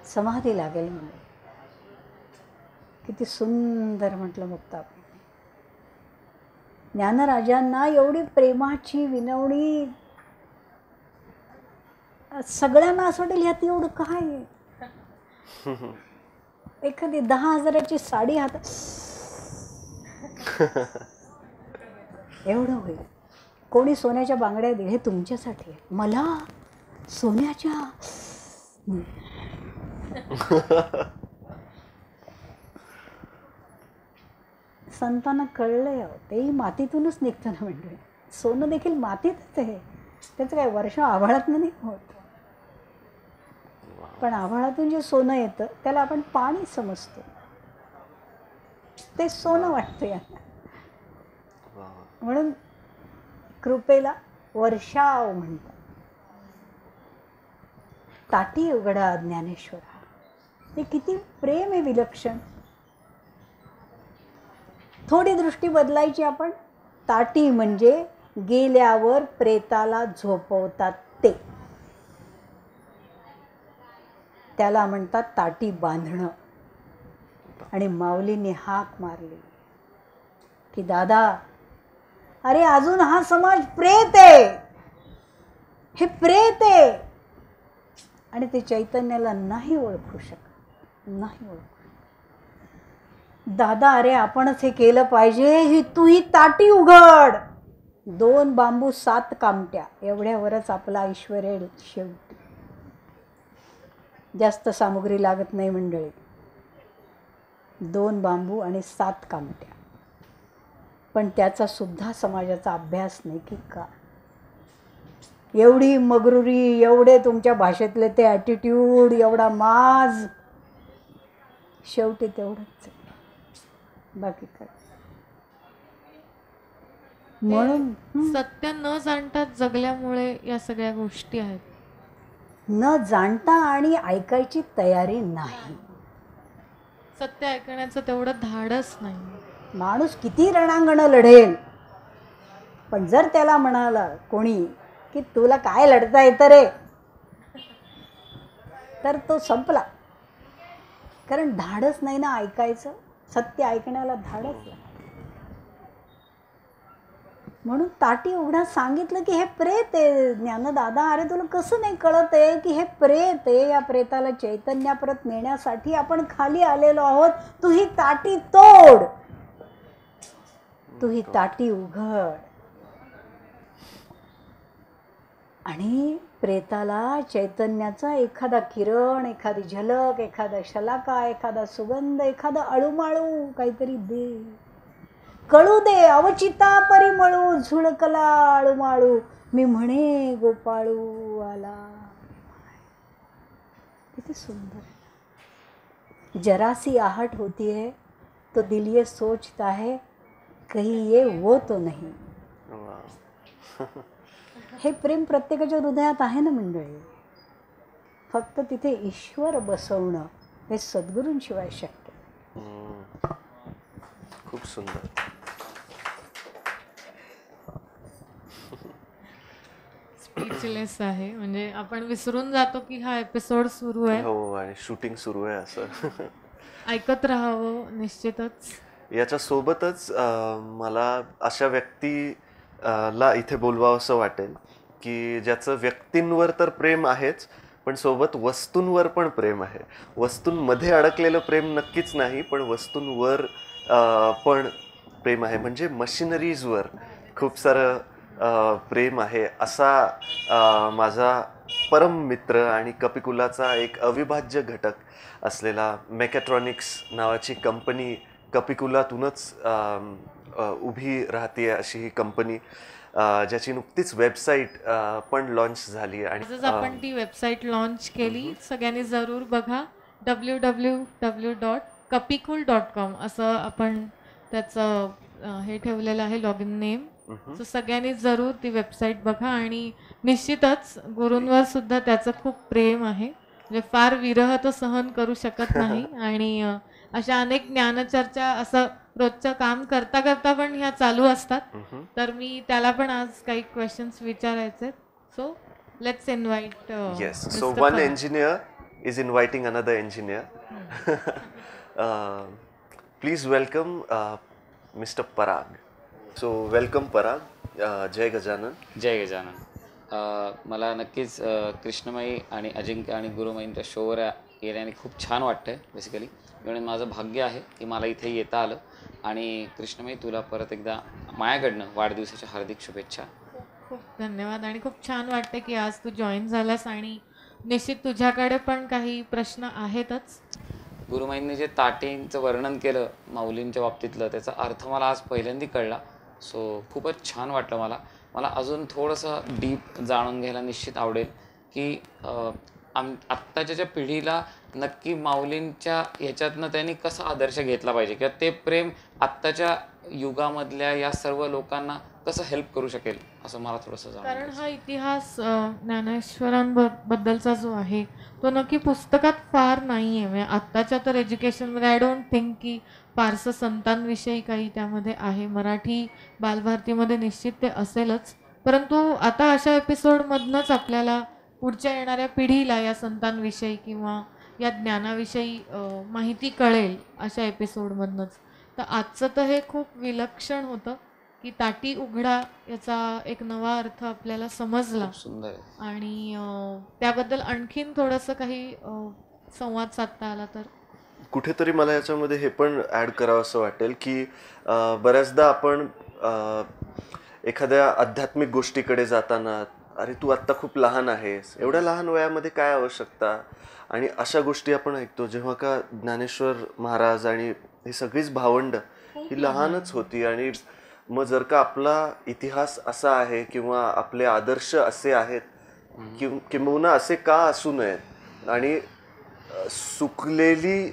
समाधी लागेल म्हणजे. किती सुंदर म्हटलं मुक्ताबाई. ज्ञानराजांना एवढी प्रेमाची विनवणी, सगळ्यांना असं वाटेल ह्यात एवढं काय आहे. एखादी 10,000ची साडी हातात एवढं होईल. कोणी सोन्याच्या बांगड्या दिले, हे तुमच्यासाठी आहे. मला सोन्याच्या. संतांना कळलंय, तेही मातीतूनच निघतं ना म्हणजे. सोनं देखील मातीतच आहे. त्याचं काय वर्ष आभाळात नाही होत. पण आभाळातून जे सोनं येतं त्याला आपण पाणी समजतो, ते सोनं वाटतं यांना. म्हणून कृपेला वर्षाव म्हणतात. ताटी उघडा ज्ञानेश्वरा. हे किती प्रेम आहे विलक्षण. थोडी दृष्टी बदलायची आपण. ताटी म्हणजे गेल्यावर प्रेताला झोपवतात ते, त्याला म्हणतात ताटी बांधणं. आणि माऊलींनी हाक मारली की दादा, अरे अजून हा समाज प्रेत आहे, हे प्रेत आहे. आणि ते चैतन्याला नाही ओळखू शकत, नाही ओळखू. दादा, अरे आपणच हे केलं पाहिजे, ही तू ही ताटी उघड. 2 बांबू 7 कामट्या एवढ्यावरच आपला ऐश्वर्य शेवटी. जास्त सामुग्री लागत नाही मंडळी. 2 बांबू आणि 7 कामट्या. पण त्याचा सुद्धा समाजाचा अभ्यास नाही की का. एवढी मगरुरी, एवढे तुमच्या भाषेतले ते ॲटिट्यूड, एवढा माज, शेवटी तेवढंच, बाकी काय. म्हणून सत्य न जाणताच जगल्यामुळे या सगळ्या गोष्टी आहेत. न जाणता आणि ऐकायची तयारी नाही. सत्य ऐकण्याचं तेवढं धाडस नाही. माणूस किती रणांगणं लढेल, पण जर त्याला म्हणाला कोणी की तुला काय लढता येतं रे, तर तो संपला. कारण धाडस नाही ना ऐकायचं, सत्य ऐकण्याला धाडच लागतं. म्हणून ताटी उघडा सांगितलं की हे प्रेत आहे. ज्ञानदादा, अरे तुला कसं नाही कळत आहे की हे प्रेत आहे. या प्रेताला चैतन्याप्रत नेण्यासाठी आपण खाली आलेलो आहोत. तू ही ताटी तोड, तू ही ताटी उघड. आणि प्रेताला चैतन्याचा एखादा किरण, एखादी झलक, एखादा शलाका, एखादा सुगंध, एखादा अळूमाळू काहीतरी दे, कळू दे. अवचिता परिमळू झुळकला अळूमाळू, मी म्हणे गोपाळू आला. किती सुंदर. जरा सी आहट होती है तो दिल ये सोचता है कहीं ये वो तो नहीं. हे प्रेम प्रत्येकाच्या हृदयात आहे ना मंडळी. फक्त तिथे ईश्वर बसवणं हे सद्गुरूंशिवाय शक्य. खूप सुंदर. स्पीचलेस आहे. म्हणजे आपण विसरून जातो की हा एपिसोड सुरू आहे. हो, आणि शूटिंग सुरू आहे असं. ऐकत राहावं निश्चितच. याच्या सोबतच मला अशा ला इथे बोलवावं असं वाटेल की ज्याचं व्यक्तींवर तर प्रेम आहेच, पण सोबत वस्तूंवर पण प्रेम आहे. वस्तूंमध्ये अडकलेलं प्रेम नक्कीच नाही, पण वस्तूंवर पण प्रेम आहे. म्हणजे मशिनरीजवर खूप सारं प्रेम आहे. असा माझा परम मित्र आणि कपिकुलाचा एक अविभाज्य घटक असलेला मेकॅट्रॉनिक्स नावाची कंपनी, कपिकुलातूनच उभी राहते अशी ही कंपनी, ज्याची नुकतीच वेबसाईट पण लॉन्च झाली. आणि आजच आपण ती वेबसाईट लॉन्च केली. सगळ्यांनी जरूर बघा. www.kapikul.com असं आपण त्याचं हे ठेवलेलं आहे, लॉग इन नेम. सो सगळ्यांनी जरूर ती वेबसाईट बघा. आणि निश्चितच गुरूंवर सुद्धा त्याचं खूप प्रेम आहे. म्हणजे फार विरह तो सहन करू शकत नाही. आणि अशा अनेक ज्ञानचर्चा असं रोजचं काम करता करता पण ह्या चालू असतात. तर मी त्याला पण आज काही क्वेश्चन्स विचारायचे. So let's invite. Yes, so one engineer is inviting another engineer. Please welcome Mr. Parag. So welcome Parag. जय गजानन. जय गजानन. मला नक्कीच कृष्णमयी आणि अजिंक्य आणि गुरुमयींच्या शोवर येण्याने खूप छान वाटतं आहे. बेसिकली म्हणून माझं भाग्य आहे की मला इथे येता आलं. आणि कृष्णमयी, तुला परत एकदा माझ्याकडनं वाढदिवसाच्या हार्दिक शुभेच्छा. खूप धन्यवाद. आणि खूप छान वाटतं की आज तू जॉईन झालास. आणि निश्चित तुझ्याकडे पण काही प्रश्न आहेतच. गुरुमयींनी जे ताटींचं वर्णन केलं माऊलींच्या बाबतीतलं, त्याचा अर्थ मला आज पहिल्यांदा कळला. सो खूपच छान वाटलं मला. मला अजून थोडंसं डीप जाणून घ्यायला निश्चित आवडेल की आत्ताच्या ज्या पिढीला नक्की माऊलींच्या ह्याच्यातनं त्यांनी कसा आदर्श घेतला पाहिजे, किंवा ते प्रेम आत्ताच्या युगामधल्या या सर्व लोकांना कसं हेल्प करू शकेल, असं मला थोडंसं जाणून. कारण हा इतिहास ज्ञानेश्वरांबद्दलचा जो आहे तो नक्की पुस्तकात फार नाही आहे. म्हणजे आत्ताच्या तर एज्युकेशनमध्ये आय डोंट थिंक की फारसं संतांविषयी काही त्यामध्ये आहे. मराठी बालभारतीमध्ये निश्चित ते असेलच. परंतु आता अशा एपिसोडमधनंच आपल्याला पुढच्या येणाऱ्या पिढीला या संतांविषयी किंवा या ज्ञानाविषयी माहिती कळेल अशा एपिसोडमधनंच. तर आजचं तर हे खूप विलक्षण होतं की ताटी उघडा याचा एक नवा अर्थ आपल्याला समजला. सुंदर आहे. आणि त्याबद्दल आणखीन थोडंसं काही संवाद साधता आला तर. कुठेतरी मला याच्यामध्ये हे पण ॲड करावं असं वाटेल की बऱ्याचदा आपण एखाद्या आध्यात्मिक गोष्टीकडे जाताना, अरे तू आत्ता खूप लहान आहेस, एवढ्या लहान वयामध्ये काय आवश्यकता, आणि अशा गोष्टी आपण ऐकतो. जेव्हा का ज्ञानेश्वर महाराज आणि ही सगळीच भावंड ही लहानच होती. आणि मग जर का आपला इतिहास असा आहे किंवा आपले आदर्श असे आहेत किंवा असे का असू नयेत, आणि सुकलेली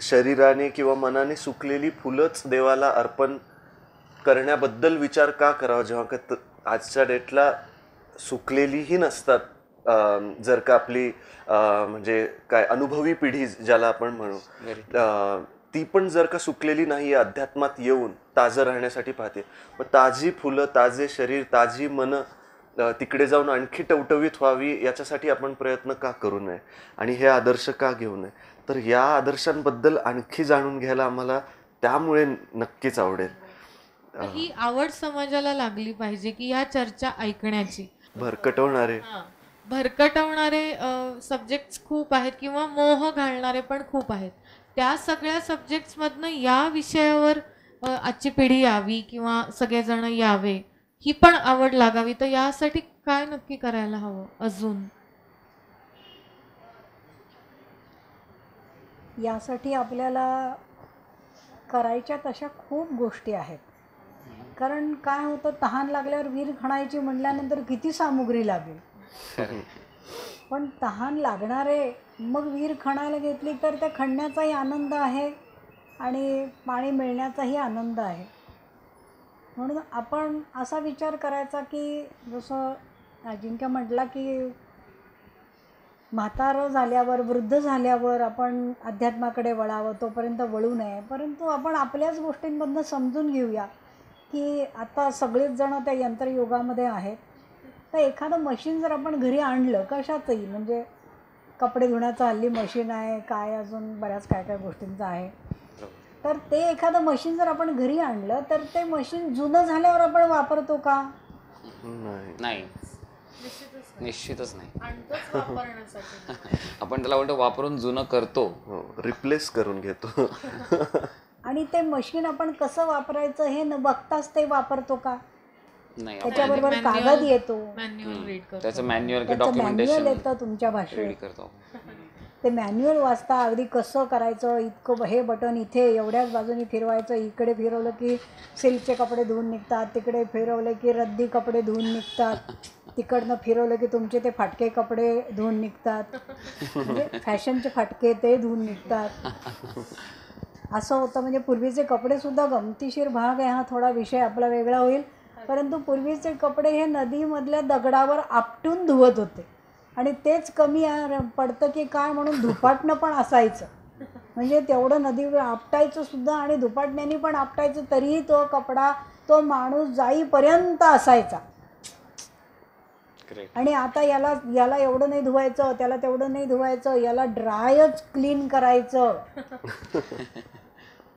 शरीराने किंवा मनाने सुकलेली फुलंच देवाला अर्पण करण्याबद्दल विचार का करावा, जेव्हा का आजच्या डेटला सुकलेलीही नसतात. जर का आपली म्हणजे काय अनुभवी पिढी ज्याला आपण म्हणू, ती पण जर का सुकलेली नाही, अध्यात्मात येऊन ताजं राहण्यासाठी पाहते. मग ताजी फुलं, ताजे शरीर, ताजी मनं तिकडे जाऊन आणखी टवटवीत व्हावी याच्यासाठी आपण प्रयत्न का करू नये, आणि हे आदर्श का घेऊ नये. तर या आदर्शांबद्दल आणखी जाणून घ्यायला आम्हाला त्यामुळे नक्कीच आवडेल. तर ही आवड समाजाला लागली पाहिजे की ह्या चर्चा ऐकण्याची. भरकटवणारे भरकटवणारे सब्जेक्ट्स खूप आहेत किंवा मोह घालणारे पण खूप आहेत. त्या सगळ्या सब्जेक्ट्समधनं या विषयावर आजची पिढी यावी किंवा सगळेजण यावे, ही पण आवड लागावी. तर यासाठी काय नक्की करायला हवं अजून? यासाठी आपल्याला करायच्या तशा खूप गोष्टी आहेत. कारण काय होतं, तहान लागल्यावर विहीर खणायची म्हटल्यानंतर किती सामुग्री लागेल. पण तहान लागणारे मग विहीर खणायला घेतली तर त्या खणण्याचाही आनंद आहे आणि पाणी मिळण्याचाही आनंद आहे. म्हणून आपण असा विचार करायचा की जसं अजिंक्य म्हटला की म्हातारं झाल्यावर, वृद्ध झाल्यावर आपण अध्यात्माकडे वळावं, तोपर्यंत वळू नये. परंतु आपण आपल्याच गोष्टींमधनं समजून घेऊया की आता सगळेच जण त्या यंत्रयुगामध्ये आहेत. तर एखादं मशीन जर आपण घरी आणलं, कशाचंही, म्हणजे कपडे धुण्याचं हल्ली मशीन आहे, काय अजून बऱ्याच काय काय गोष्टींचं आहे. तर ते एखादं मशीन जर आपण घरी आणलं तर ते मशीन जुनं झाल्यावर आपण वापरतो का? नाही, निश्चितच नाही. आणतोच वापरण्यासाठी. आपण त्याला उलट वापरून जुनं करतो, रिप्लेस करून घेतो. आणि ते मशीन आपण कसं वापरायचं हे न बघताच ते वापरतो का? नाही. त्याच्याबरोबर कागद येतो, मॅन्युअल रीड करतो. त्याचं मॅन्युअल त्याचं मॅन्युअल डॉक्युमेंटेशन येतं तुमच्या भाषेत. रेडी करतो. ते मॅन्युअल वाचता अगदी कसं करायचं, इतकं हे बटन इथे एवढ्याच बाजूनी फिरवायचं, इकडे फिरवलं की सिल्कचे कपडे धुवून निघतात, तिकडे फिरवलं की रद्दी कपडे धुवून निघतात, तिकडनं फिरवलं की तुमचे ते फाटके कपडे धुवून निघतात, म्हणजे फॅशनचे फाटके ते धुवून निघतात. असं होतं. म्हणजे पूर्वीचे कपडेसुद्धा गमतीशीर भाग आहे. हा थोडा विषय आपला वेगळा होईल. परंतु पूर्वीचे कपडे हे नदीमधल्या दगडावर आपटून धुवत होते आणि तेच कमी पडतं की काय म्हणून धुपाटणं पण असायचं. म्हणजे तेवढं नदीवर आपटायचं सुद्धा आणि धुपाटण्याने पण आपटायचं, तरीही तो कपडा तो माणूस जाईपर्यंत असायचा. आणि आता याला एवढं नाही धुवायचं, त्याला तेवढं नाही धुवायचं, याला ड्रायच क्लीन करायचं.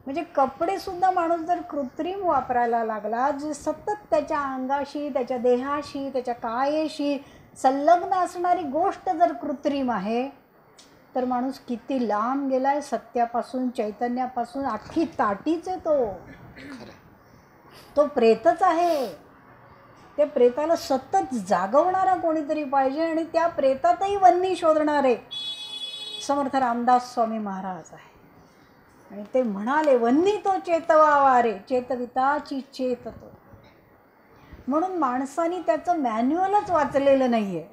म्हणजे कपडे सुद्धा माणूस जर कृत्रिम वापरायला लागला, जे सतत त्याच्या अंगाशी, त्याच्या देहाशी, त्याच्या कायेशी संलग्न असणारी गोष्ट जर कृत्रिम आहे, तर माणूस किती लांब गेलाय सत्यापासून, चैतन्यापासून. अख्खी ताटीच आहे तो प्रेतच आहे. त्या प्रेताला सतत जागवणारा कोणीतरी पाहिजे आणि त्या प्रेतातही वन्नी शोधणारे समर्थ रामदास स्वामी महाराज आहे. आणि ते म्हणाले, वन्नी तो चेतवा वारे, चेतविताची चेततो. म्हणून माणसाने त्याचं मॅन्युअलच वाचलेलं नाही आहे,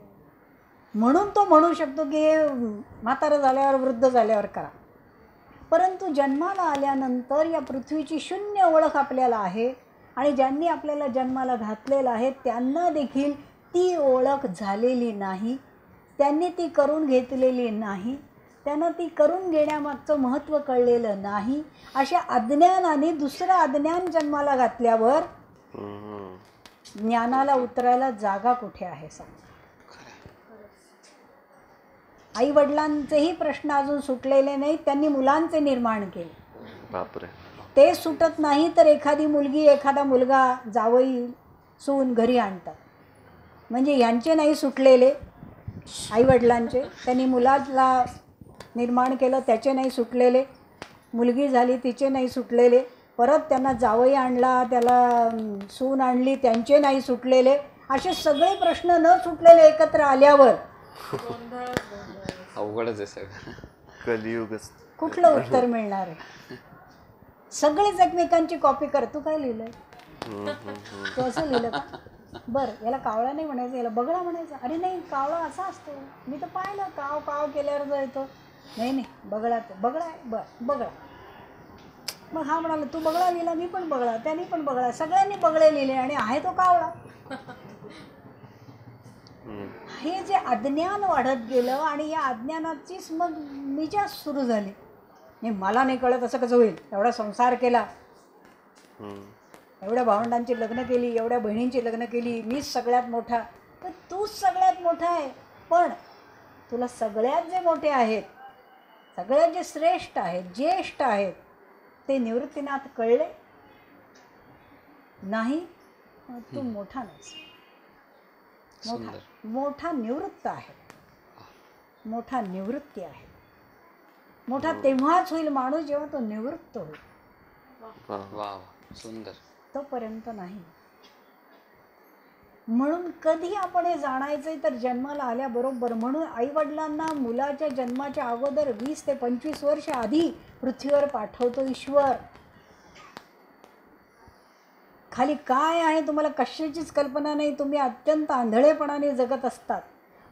म्हणून तो म्हणू शकतो की हे म्हातारं झाल्यावर, वृद्ध झाल्यावर करा. परंतु जन्माला आल्यानंतर या पृथ्वीची शून्य ओळख आपल्याला आहे आणि ज्यांनी आपल्याला जन्माला घातलेलं आहे त्यांना देखील ती ओळख झालेली नाही, त्यांनी ती करून घेतलेली नाही, त्यांना ती करून घेण्यामागचं महत्त्व कळलेलं नाही. अशा अज्ञानाने दुसरं अज्ञान जन्माला घातल्यावर ज्ञानाला उतरायला जागा कुठे आहे सांग. आई वडिलांचेही प्रश्न अजून सुटलेले नाहीत, त्यांनी मुलांचे निर्माण केले. बापरे. ते सुटत नाही तर एखादी मुलगी, एखादा मुलगा, जावई, सून घरी आणतात. म्हणजे ह्यांचे नाही सुटलेले आईवडिलांचे, त्यांनी मुलाला निर्माण केलं, त्याचे नाही सुटलेले, मुलगी झाली तिचे नाही सुटलेले, परत त्यांना जावई आणला, त्याला सून आणली, त्यांचे नाही सुटलेले. असे सगळे प्रश्न न सुटलेले एकत्र आल्यावर अवघडच आहे सगळं. कलियुगच. कुठलं उत्तर मिळणार आहे? सगळेच एकमेकांची कॉपी कर. तू काय लिहिलंय? तू असं लिहिलं का? बरं, याला कावळा नाही म्हणायचं, याला बगळा म्हणायचं. अरे नाही, कावळा असा असतो, मी तर पाहिलं, काव काव केल्यावर जो येतो. नाही बगळा आहे. बरं, बगळा. मग हा म्हणाला, तू बगळा लिहिला, मी पण बगळा, त्यांनी पण बगळा, सगळ्यांनी बगळे लिहिले आणि आहे तो कावळा. हे जे अज्ञान वाढत गेलं आणि या अज्ञानाचीच मग मिजाज सुरू झाली. नाही, मला नाही कळत, असं कसं होईल? एवढा संसार केला, एवढ्या भावंडांची लग्न केली, एवढ्या बहिणींची लग्न केली, मीच सगळ्यात मोठा. तर तूच सगळ्यात मोठा आहे, पण तुला सगळ्यात जे मोठे आहेत, सगळ्यात जे श्रेष्ठ आहेत, ज्येष्ठ आहेत, ते निवृत्तीनाथ कळले नाही, तू मोठा नाहीस. मोठा निवृत्त आहे, मोठा निवृत्ती आहे. मोठा तेव्हाच होईल माणूस जेव्हा तो निवृत्त होईल, वा वा, सुंदर. तोपर्यंत नाही. म्हणून कधी आपण हे जाणायचंय तर जन्माला आल्याबरोबर. म्हणून आईवडिलांना मुलाच्या जन्माच्या अगोदर 20 ते 25 वर्ष आधी पृथ्वीवर पाठवतो ईश्वर. खाली काय आहे तुम्हाला कशाचीच कल्पना नाही, तुम्ही अत्यंत आंधळेपणाने जगत असतात.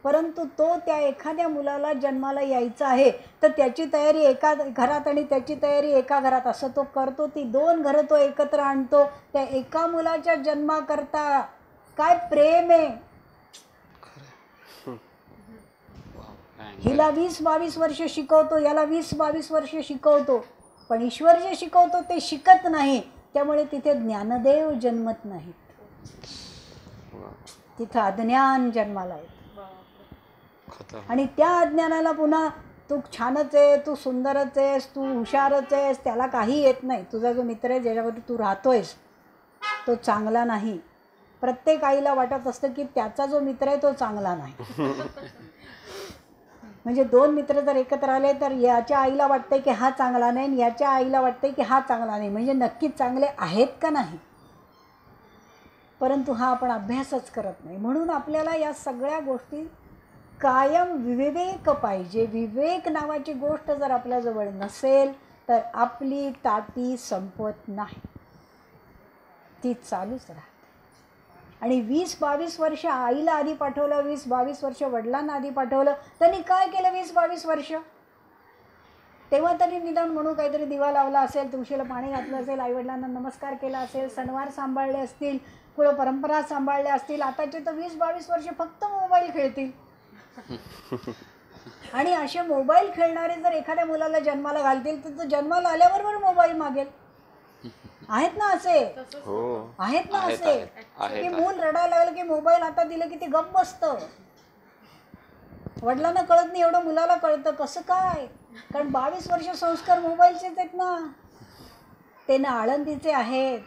परंतु तो त्या एखाद्या मुलाला जन्माला यायचा आहे तर त्याची तयारी एका घरात आणि त्याची तयारी एका घरात असं तो करतो. ती 2 घरं तो एकत्र आणतो. त्या एका मुलाच्या जन्माकरता काय प्रेम आहे. हिला 20-22 वर्ष शिकवतो, याला 20-22 वर्ष शिकवतो, पण ईश्वर जे शिकवतो ते शिकत नाही. त्यामुळे तिथे ज्ञानदेव जन्मत नाहीत, तिथं अज्ञान जन्माला येतं. आणि त्या अज्ञानाला पुन्हा तू छानच आहे, तू सुंदरच आहेस, तू हुशारच आहेस, त्याला काही येत नाही. तुझा जो मित्र आहे ज्याच्याबरोबर तू राहतोयस तो चांगला नाही. प्रत्येक आईला वाटत असतं की त्याचा जो मित्र आहे तो चांगला नाही. म्हणजे 2 मित्र जर एकत्र आले तर याच्या आईला वाटतंय की हा चांगला नाही आणि याच्या आईला वाटतंय की हा चांगला नाही. म्हणजे नक्कीच चांगले आहेत का नाही, परंतु हा आपण अभ्यासच करत नाही. म्हणून आपल्याला या सगळ्या गोष्टी कायम विवेक पाहिजे. विवेक नावाची गोष्ट जर आपल्याजवळ नसेल तर आपली ताटी संपत नाही, ती चालूच राहते. आणि 20-22 वर्ष आईला आधी पाठवलं, 20-22 वर्ष वडिलांना आधी पाठवलं. त्यांनी काय केलं 20-22 वर्ष? तेव्हा तरी निदान म्हणून काहीतरी दिवा लावला असेल, तुळशीला पाणी घातलं असेल, आईवडिलांना नमस्कार केला असेल, सणवार सांभाळले असतील, कुळ परंपरा सांभाळल्या असतील. आताचे तर 20-22 वर्ष फक्त मोबाईल खेळतील. आणि असे मोबाईल खेळणारे जर एखाद्या मुलाला जन्माला घालतील तर तो जन्माला आल्याबरोबर मोबाईल मागेल. आहेत ना असे, आहेत ना असे की मूल रडायला लागलं की मोबाईल आता दिलं की ते गप्प बसतं. वडिलांना कळत नाही, एवढं मुलाला कळतं. कसं काय? कारण 22 वर्ष संस्कार मोबाईलचेच आहेत ना. ते न आळंदीचे आहेत,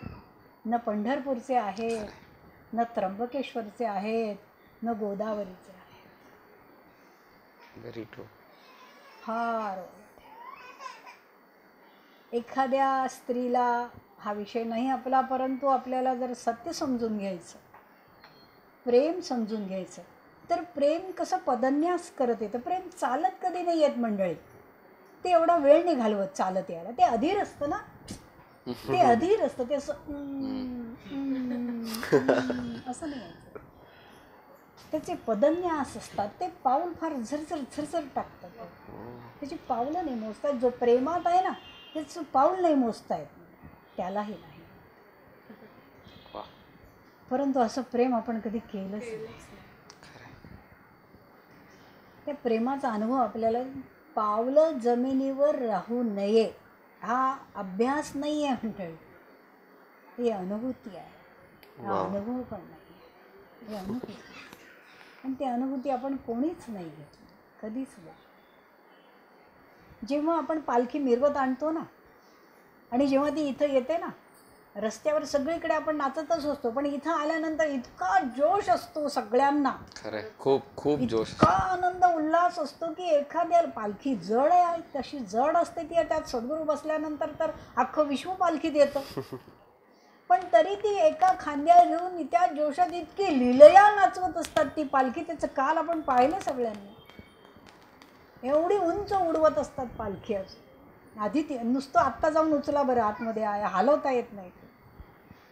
न पंढरपूरचे आहेत, न त्र्यंबकेश्वरचे आहेत, न गोदावरीचे आहेत. Very true. फार एखाद्या स्त्रीला, हा विषय नाही आपला, परंतु आपल्याला जर सत्य समजून घ्यायचं, प्रेम समजून घ्यायचं, तर प्रेम कसं पदन्यास करत येतं. प्रेम चालत कधी नाही येत मंडळी. ते एवढा वेळ नाही घालवत चालत यायला. ते अधीर असतं ना, ते अधीर असतं. ते असं नाही यायचं. त्याचे पदन्यास असतात. ते पाऊल फार झरझर झरझर टाकतात. त्याची पावलं नाही मोजतात. जो प्रेमात आहे ना त्याचं पाऊल नाही मोजता येत, त्यालाही नाही. परंतु असं प्रेम आपण कधी केलंच नाही. त्या प्रेमाचा अनुभव आपल्याला, पावलं जमिनीवर राहू नये हा अभ्यास नाही आहे मंडळी, ही अनुभूती आहे. हा अनुभव पण नाही, ही अनुभूती. आणि ती अनुभूती आपण कोणीच नाही घेतली, कधीच नाही. जेव्हा आपण पालखी मिरवत आणतो ना, आणि जेव्हा ती इथं येते ना, रस्त्यावर सगळीकडे आपण नाचतच असतो, पण इथं आल्यानंतर इतका जोश असतो सगळ्यांना. खरं, खूप खूप जोश, इतका आनंद उल्हास असतो की एखाद्या पालखी जड आहे, तशी जड असते ती. त्यात सद्गुरू बसल्यानंतर तर अख्खं विश्व पालखीत येतं. पण तरी ती एका खांद्यावर घेऊन त्या जोशात इतकी लीलया नाचवत असतात ती पालखी. त्याचं काल आपण पाहिलं सगळ्यांनी. एवढी उंच उडवत असतात पालखी. आधी ती नुसतं आत्ता जाऊन उचला बरं, आतमध्ये आहे, हलवता येत नाही.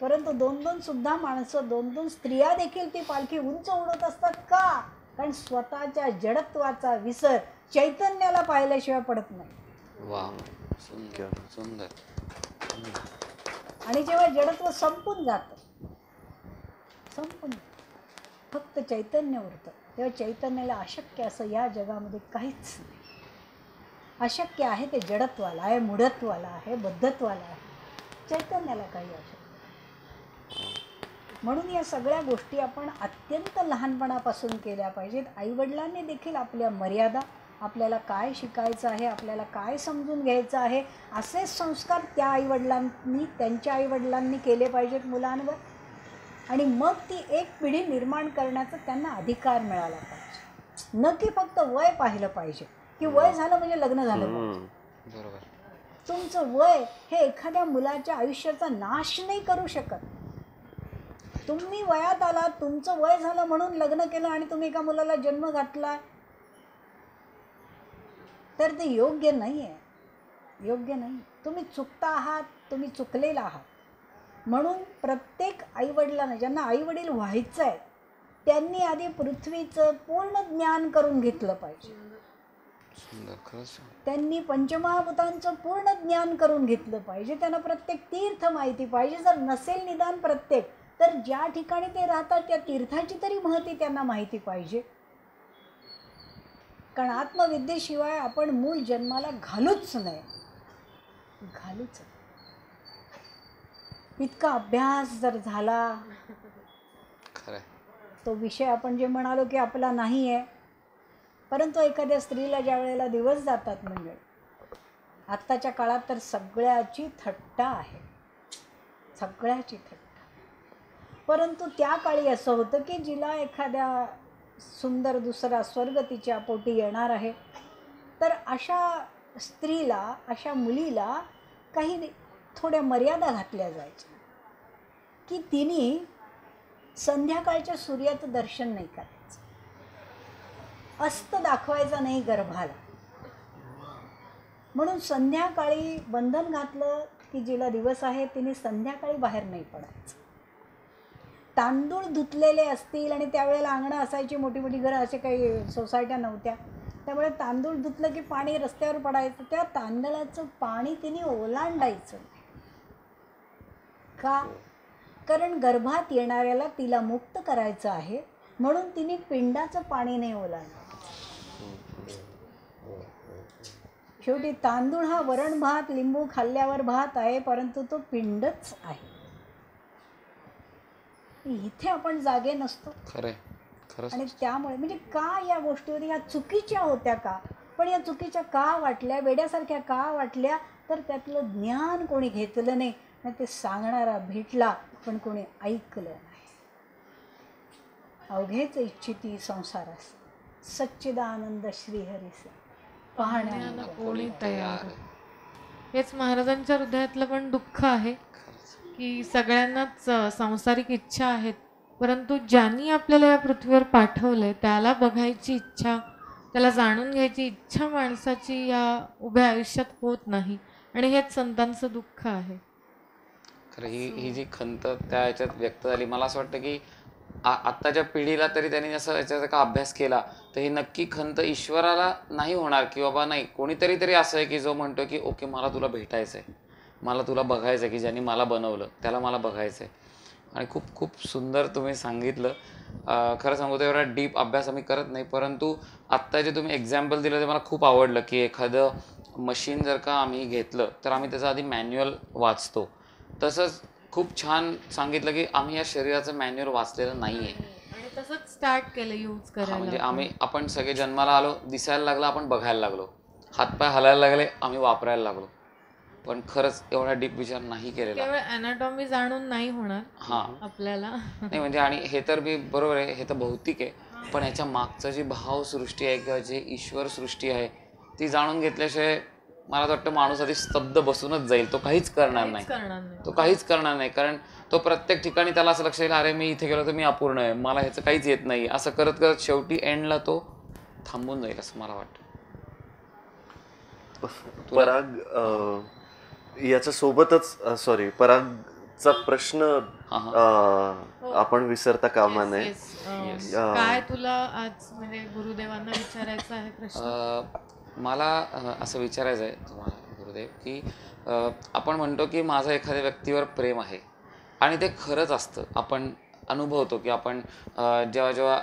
परंतु 2-2 सुद्धा माणसं, 2-2 स्त्रिया देखील ती पालखी उंच उडवत असतात. का? कारण स्वतःच्या जडत्वाचा विसर चैतन्याला पाहिल्याशिवाय पडत नाही. वा, सुंदर सुंदर. आणि जेव्हा जडत्व संपून जातं, संपून फक्त चैतन्य उरतं, तेव्हा चैतन्याला अशक्य असं या जगामध्ये काहीच नाही. अशक्य आहे ते जडत्वाला आहे, मूढत्वाला आहे, बद्धत्वाला आहे. चैतन्याला काही अशक्य. म्हणून या सगळ्या गोष्टी आपण अत्यंत लहानपणापासून केल्या पाहिजेत. आईवडिलांनी देखील आपल्या मर्यादा आपल्याला काय शिकायचं आहे, आपल्याला काय समजून घ्यायचं आहे, असेच संस्कार त्या आईवडिलांनी त्यांच्या आईवडिलांनी केले पाहिजेत मुलांवर. आणि मग ती एक पिढी निर्माण करण्याचा त्यांना अधिकार मिळाला पाहिजे. न की फक्त वय पाहिलं पाहिजे की वय झालं म्हणजे लग्न झालं पाहिजे. बरोबर. तुमचं वय हे एखाद्या मुलाच्या आयुष्याचा नाश नाही करू शकत. तुम्ही वयात आलात, तुमचं वय झालं म्हणून लग्न केलं आणि तुम्ही एका मुलाला जन्म घातला, तर ते योग्य नाही आहे, योग्य नाही. तुम्ही चुकता आहात, तुम्ही चुकलेला आहात. म्हणून प्रत्येक आईवडिलांना, ज्यांना आईवडील व्हायचं आहे, त्यांनी आधी पृथ्वीचं पूर्ण ज्ञान करून घेतलं पाहिजे. त्यांनी पंचमहाभूतांचं पूर्ण ज्ञान करून घेतलं पाहिजे. त्यांना प्रत्येक तीर्थ माहिती पाहिजे. जर नसेल निदान प्रत्येक, तर ज्या ठिकाणी ते राहतात त्या तीर्थाची तरी महती त्यांना माहिती पाहिजे. कारण आत्मविद्येशिवाय आपण मूळ जन्माला घालूच नाही, घालूच. इतका अभ्यास जर झाला, तो विषय आपण जे म्हणालो की आपला नाही आहे, परंतु एखाद्या स्त्रीला ज्या वेळेला दिवस जातात, म्हणजे आत्ताच्या काळात तर सगळ्याची थट्टा आहे, सगळ्याची थट्टा. परंतु त्या काळी असं होतं की जिला एखाद्या सुंदर दुसरा स्वर्ग तिच्या पोटी येणार आहे, तर अशा स्त्रीला, अशा मुलीला काही थोड्या मर्यादा घातल्या जायच्या की तिने संध्याकाळच्या सूर्याचं दर्शन नाही करायचं, अस्त दाखवायचा नाही गर्भाला. म्हणून संध्याकाळी बंधन घातलं की जिला दिवस आहे तिने संध्याकाळी बाहेर नाही पडायचं. तांदूळ धुतलेले असतील, आणि त्यावेळेला अंगणं असायची, मोठी मोठी घरं, असे काही सोसायट्या नव्हत्या, त्यामुळे तांदूळ धुतलं की पाणी रस्त्यावर पडायचं. त्या तांदळाचं पाणी तिने ओलांडायचं. का? कारण गर्भात येणाऱ्याला तिला मुक्त करायचं आहे, म्हणून तिने पिंडाचं पाणी नाही ओलांडलं. शेवटी तांदूळ हा वरण भात, लिंबू खाल्ल्यावर भात आहे, परंतु तो पिंडच आहे. इथे आपण जागे नसतो. आणि त्यामुळे म्हणजे का या गोष्टी होत्या, या चुकीच्या होत्या का, पण या चुकीच्या का वाटल्या, वेड्यासारख्या का वाटल्या, तर त्यातलं ज्ञान कोणी घेतलं नाही. ते सांगणारा भेटला पण कोणी ऐकलं नाही. अवघेच इच्छिती संसारास, सच्चिदानंद श्रीहरीसे पाहण्याला कोणी तयार. हेच महाराजांच्या हृदयातलं पण दुःख आहे की सगळ्यांनाच सांसारिक इच्छा आहेत, परंतु ज्यांनी आपल्याला या पृथ्वीवर पाठवलंय त्याला बघायची इच्छा, त्याला जाणून घ्यायची इच्छा माणसाची या उभ्या आयुष्यात होत नाही. आणि हेच संतांचं दुःख आहे. खरं ही जी खंत त्या ह्याच्यात व्यक्त झाली, मला असं वाटतं की आत्ताच्या पिढीला तरी त्यांनी असं याच्याचा का अभ्यास केला तर ही नक्की खंत ईश्वराला नाही होणार की बाबा नाही, कोणीतरी असं आहे की जो म्हणतो की ओके मला तुला भेटायचं आहे, मला तुला बघायचं आहे, की ज्यांनी मला बनवलं त्याला मला बघायचं आहे. आणि खूप खूप सुंदर तुम्ही सांगितलं. खरं सांगू तर एवढा डीप अभ्यास आम्ही करत नाही, परंतु आत्ता जे तुम्ही एक्झाम्पल दिलं ते मला खूप आवडलं की एखादं मशीन जर का आम्ही घेतलं तर आम्ही त्याचा आधी मॅन्युअल वाचतो. तसंच खूप छान सांगितलं की आम्ही या शरीराचं मॅन्युअल वाचलेलं नाही आहे आणि तसंच स्टार्ट केलं यूज करायला. म्हणजे आपण सगळे जन्माला आलो, दिसायला लागलो, आपण बघायला लागलो, हातपाय हलायला लागले, आम्ही वापरायला लागलो, पण खरंच एवढा डीप विचार नाही केलेला. केवळ अॅनाटॉमी जाणून नाही होणार आपल्याला. नाही म्हणजे, आणि हे तर मी बरोबर आहे, हे तर भौतिक आहे, पण ह्याच्या मागचं जी भावसृष्टी आहे किंवा जे ईश्वर सृष्टी आहे ती जाणून घेतल्याशिवाय मला वाटतं माणूस आधी स्तब्ध बसूनच जाईल. तो काहीच करणार नाही, तो काहीच करणार नाही. कारण तो प्रत्येक ठिकाणी त्याला असं लक्ष येईल, अरे मी इथे गेलो तर मी अपूर्ण आहे, मला ह्याचं काहीच येत नाही, असं करत करत शेवटी एंडला तो थांबून जाईल असं मला वाटतं. पराग, याच्या सोबतच परागचा प्रश्न आपण विसरता कामा नये. काय तुला आज म्हणजे गुरुदेवांना विचारायचं आहे प्रश्न? मला असं विचारायचं आहे तुम्हाला गुरुदेव की आपण म्हणतो की माझं एखाद्या व्यक्तीवर प्रेम आहे आणि ते खरंच असतं. आपण अनुभवतो की आपण जेव्हा जेव्हा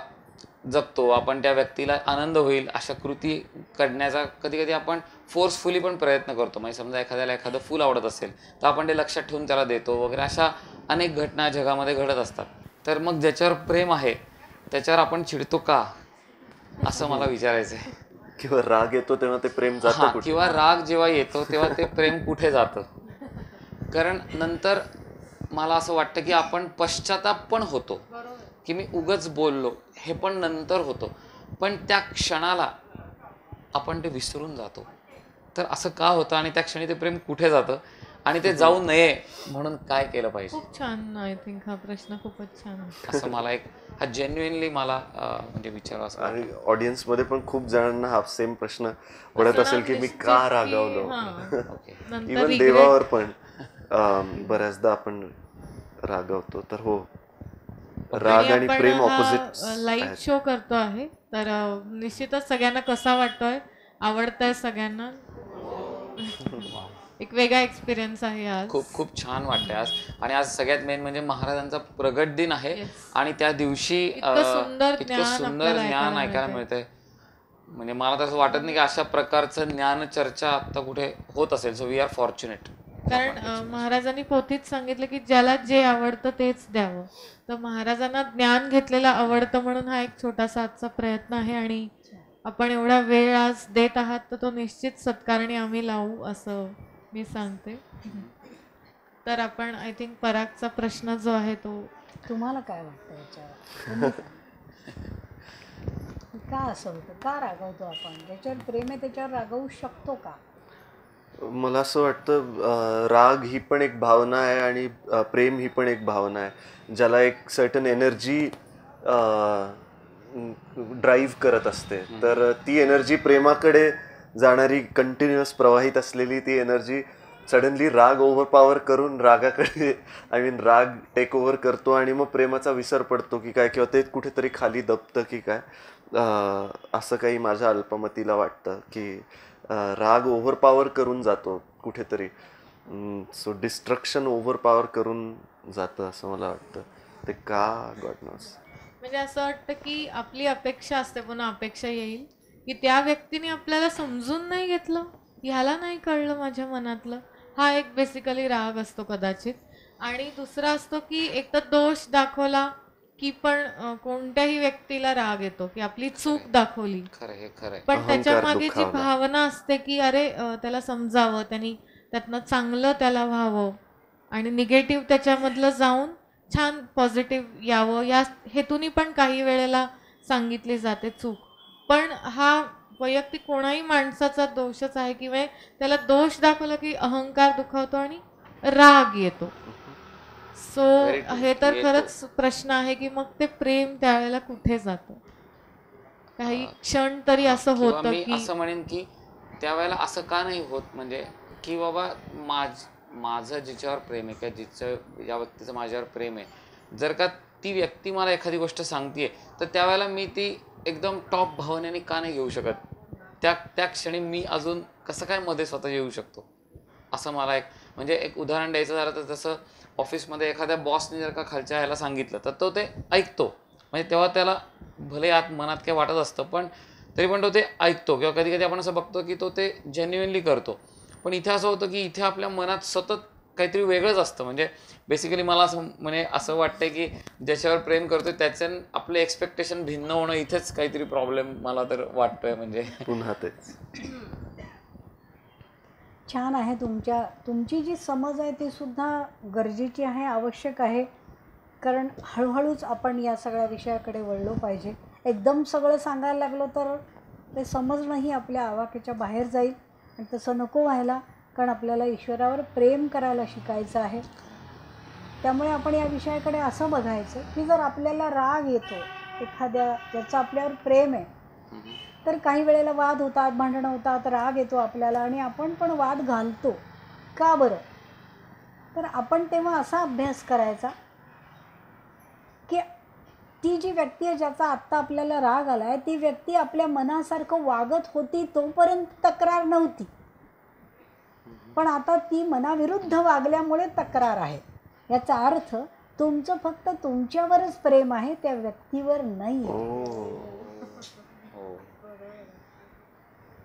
जगतो आपण त्या व्यक्तीला आनंद होईल अशा कृती करण्याचा कधी कधी आपण फोर्सफुली पण प्रयत्न करतो. म्हणजे समजा एखाद्याला एखादं फूल आवडत असेल तर आपण ते लक्षात ठेवून त्याला देतो वगैरे, अशा अनेक घटना जगामध्ये घडत असतात. तर मग ज्याच्यावर प्रेम आहे त्याच्यावर आपण चिडतो का, असं मला विचारायचं आहे. किंवा राग येतो तेव्हा ते प्रेम हा, जातं कुठे? किंवा राग जेव्हा येतो तेव्हा ते प्रेम कुठे जातं. कारण नंतर मला असं वाटतं की आपण पश्चाताप पण होतो की मी उगच बोललो, हे पण नंतर होतं. पण त्या क्षणाला आपण ते विसरून जातो. तर असं का होतं आणि त्या क्षणी ते प्रेम कुठे जातं आणि ते जाऊ नये म्हणून काय केलं पाहिजे, खूप छान. आय थिंक हा प्रश्न खूपच छान आहे. असं मला हा जेन्युइनली मला म्हणजे विचारावं असं आणि वाटतं. ऑडियन्समध्ये पण खूप जणांना हा सेम प्रश्न पडत असेल की मी का रागावलो. ओके. नंतर इवन regret. देवावर पण बऱ्याचदा आपण रागवतो. तर हो, राग आणि आपण प्रेम हा ऑपोजिट लाईव्ह शो करतो आहे, तर निश्चितच सगळ्यांना कसा वाटतोय, आवडतंय सगळ्यांना. एक वेगळा एक्सपिरियन्स आहे आज. खूप खूप छान वाटतंय आज. आणि आज सगळ्यात मेन म्हणजे महाराजांचा प्रगट दिन आहे. Yes. आणि त्या दिवशी इतकं सुंदर इतकं ज्ञान सुंदर आपल्याला ज्ञान ऐकायला ऐकायला मिळतंय. म्हणजे मला तसं वाटत नाही की अशा प्रकारचं ज्ञान चर्चा आता कुठे होत असेल. So we are fortunate. कारण महाराजांनी पोथीत सांगितलं की ज्याला जे आवडतं तेच द्यावं. तर महाराजांना ज्ञान घेतलेलं आवडतं म्हणून हा एक छोटासा आजचा प्रयत्न आहे. आणि आपण एवढा वेळ आज देत आहात तर तो निश्चित सत्कारणी आम्ही लावू असं मी सांगते. तर आपण आय थिंक परागचा प्रश्न जो आहे तो तुम्हाला काय वाटतं याच्यावर? तुम्ही सांगा. का असं होतं? का रागवतो आपण? ज्याच्यावर प्रेम आहे त्याच्यावर रागवू शकतो का? मला असं वाटतं राग ही पण एक भावना आहे आणि प्रेम ही पण एक भावना आहे, ज्याला एक सर्टन एनर्जी ड्राईव्ह करत असते. तर ती एनर्जी प्रेमाकडे जाणारी, कंटिन्युअस प्रवाहित असलेली ती एनर्जी सडनली राग ओव्हरपॉवर करून रागाकडे राग टेक ओव्हर करतो आणि मग प्रेमाचा विसर पडतो की काय, किंवा ते कुठेतरी खाली दबतं की काय. असं काही माझ्या अल्पमतीला वाटतं की राग ओव्हरपॉवर करून जातो कुठेतरी. सो डिस्ट्रक्शन ओव्हरपॉवर करून जातं असं मला वाटतं. ते का, गॉड नोस. म्हणजे असं वाटतं की आपली अपेक्षा असते, पुन्हा अपेक्षा येईल की त्या व्यक्तीने आपल्याला समजून नाही घेतलं, ह्याला नाही कळलं माझ्या मनातलं. हा एक बेसिकली राग असतो कदाचित. आणि दुसरा असतो की एक तर दोष दाखवला की पण कोणत्याही व्यक्तीला राग येतो की आपली चूक दाखवली. खरं, हे खरं. पण अहंकार त्याच्या मागे जी दुखावला. भावना असते की अरे त्याला समजावं, त्यांनी त्यातनं चांगलं त्याला व्हावं आणि निगेटिव्ह त्याच्यामधलं जाऊन छान पॉझिटिव्ह यावं, या हेतूनी पण काही वेळेला सांगितली जाते चूक. पण हा वैयक्तिक कोणाही माणसाचा दोषच आहे किंवा त्याला दोष दाखवला की अहंकार दुखावतो आणि राग येतो. So Very true. हे तर येतो. खरंच प्रश्न आहे की मग ते प्रेम त्यावेळेला कुठे जातं. काही क्षण तरी असं किंवा होतं मी की असं म्हणेन की त्यावेळेला असं का नाही होत, म्हणजे की बाबा माझं जिच्यावर प्रेम आहे किंवा या व्यक्तीचं माझ्यावर प्रेम आहे, जर का ती व्यक्ती मला एखादी गोष्ट सांगतेय तर त्यावेळेला मी ती एकदम टॉप भावनेने का नाही घेऊ शकत. त्या क्षणी मी अजून कसं काय मध्ये स्वतः येऊ शकतो, असं मला म्हणजे एक उदाहरण द्यायचं झालं तर जसं ऑफिसमध्ये एखाद्या बॉसने जर का खालच्या ह्याला सांगितलं तर तो ते ऐकतो. म्हणजे तेव्हा त्याला भले मनात काय वाटत असतं पण तरी पण तो ते ऐकतो. किंवा कधी कधी आपण असं बघतो की तो ते जेन्युइनली करतो. पण इथे असं होतं की इथे आपल्या मनात सतत काहीतरी वेगळंच असतं. म्हणजे बेसिकली मला असं वाटतं की ज्याच्यावर प्रेम करतोय त्याचं आपले एक्सपेक्टेशन भिन्न होणं, इथेच काहीतरी प्रॉब्लेम मला तर वाटतोय. म्हणजे पुन्हा तेच. छान आहे. तुमची जी समज आहे ती सुद्धा गरजेची आहे, आवश्यक आहे. कारण हळूहळूच आपण या सगळ्या विषयाकडे वळलो पाहिजे. एकदम सगळं सांगायला लागलो तर ते समजणंही आपल्या आवाक्याच्या बाहेर जाईल आणि तसं नको व्हायला. कारण आपल्याला ईश्वरावर प्रेम करायला शिकायचं आहे. त्यामुळे आपण या विषयाकडे असं बघायचं की जर आपल्याला राग येतो एखाद्या ज्याचं आपल्यावर प्रेम आहे, तर काही वेळेला वाद होतात, भांडणं होतात, राग येतो आपल्याला आणि आपण पण वाद घालतो. का बरं? तर आपण तेव्हा असा अभ्यास करायचा की ती जी व्यक्ती आहे ज्याचा आत्ता आपल्याला राग आला आहे, ती व्यक्ती आपल्या मनासारखं वागत होती तोपर्यंत तक्रार नव्हती. पण आता ती मनाविरुद्ध वागल्यामुळे तक्रार आहे. याचा अर्थ तुमचं फक्त तुमच्यावरच प्रेम आहे, त्या व्यक्तीवर नाही.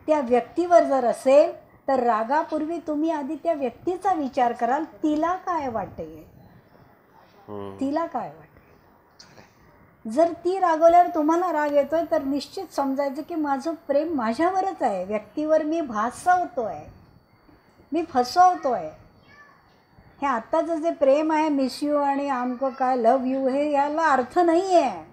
त्या व्यक्तीवर जर असेल तर रागापूर्वी तुम्ही आधी त्या व्यक्तीचा विचार कराल, तिला काय वाटते, तिला काय वाटते. जर ती रागवल्यावर तुम्हाला राग येतोय तर निश्चित समजायचं की माझं प्रेम माझ्यावरच आहे, व्यक्तीवर मी भासवतोय, मी फसवतोय. हे आत्ताचं जे प्रेम आहे, मिस यू आणि आमकं काय लव यू, हे याला अर्थ नाही आहे.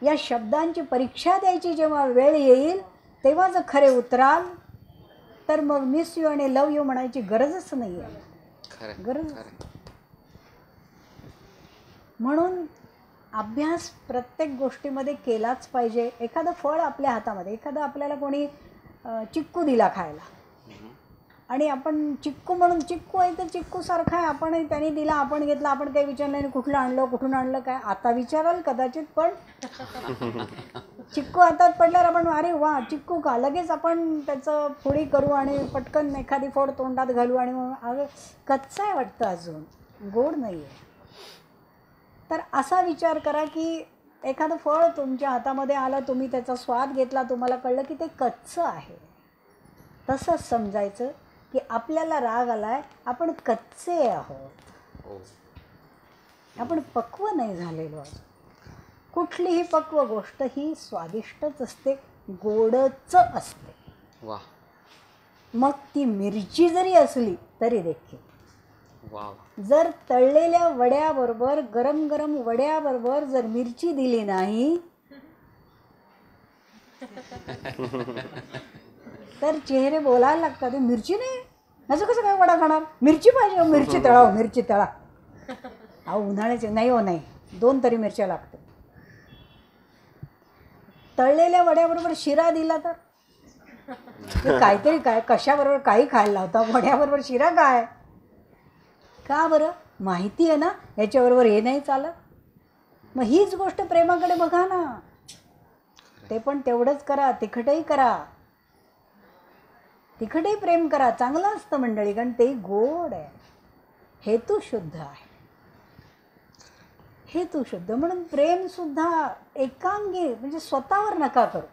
या शब्दांची परीक्षा द्यायची जेव्हा वेळ येईल तेव्हा जर खरे उतराल तर मग मिस यू आणि लव यू म्हणायची गरजच नाही आहे, गरज. म्हणून अभ्यास प्रत्येक गोष्टीमध्ये केलाच पाहिजे. एखादं फळ आपल्या हातामध्ये, एखादं आपल्याला कोणी चिक्कू दिला खायला आणि आपण चिक्कू म्हणून, चिक्कू आहे तर चिक्कूसारखा आहे, आपण त्यांनी दिला, आपण घेतला, आपण काही विचारलं नाही कुठलं आणलं, कुठून आणलं, काय. आता विचाराल कदाचित, पण चिक्कू हातात पडल्यावर आपण अरे वा चिक्कू का, लगेच आपण त्याचं फोडी करू आणि पटकन एखादी फोड तोंडात घालू आणि मग अगं कच्चा आहे वाटतं, अजून गोड नाही आहे. तर असा विचार करा की एखादं फळ तुमच्या हातामध्ये आलं, तुम्ही त्याचा स्वाद घेतला, तुम्हाला कळलं की ते कच्चं आहे. तसंच समजायचं की आपल्याला राग आलाय, आपण कच्चे आहोत, आपण पक्व नाही झालेलो आहोत. कुठलीही पक्व गोष्ट ही स्वादिष्टच असते, गोडच असते. वा. मग ती मिरची जरी असली तरी देखील. वा. जर तळलेल्या वड्याबरोबर, गरम गरम वड्याबरोबर जर मिरची दिली नाही तर चेहरे बोलायला लागतात, मिरची नाही, असं कसं काय वडा खाणार, मिरची पाहिजे, मिरची तळा, मिरची तळा. अहो उन्हाळ्याचे नाही, हो नाही, 2 तरी मिरच्या लागतात. तळलेल्या वड्याबरोबर शिरा दिला तर काहीतरी, काय कशाबरोबर काही खायला होता, वड्याबरोबर शिरा काय, का बरं, माहिती आहे ना याच्याबरोबर हे नाही चालत. मग हीच गोष्ट प्रेमाकडे बघा ना, ते पण तेवढंच करा, तिखटही करा, तिखटही प्रेम करा, चांगलं असतं मंडळी, कारण ते गोड आहे, हेतू शुद्ध आहे, हेतू शुद्ध. म्हणून प्रेम सुद्धा एकांगी, म्हणजे स्वतःवर नका करू.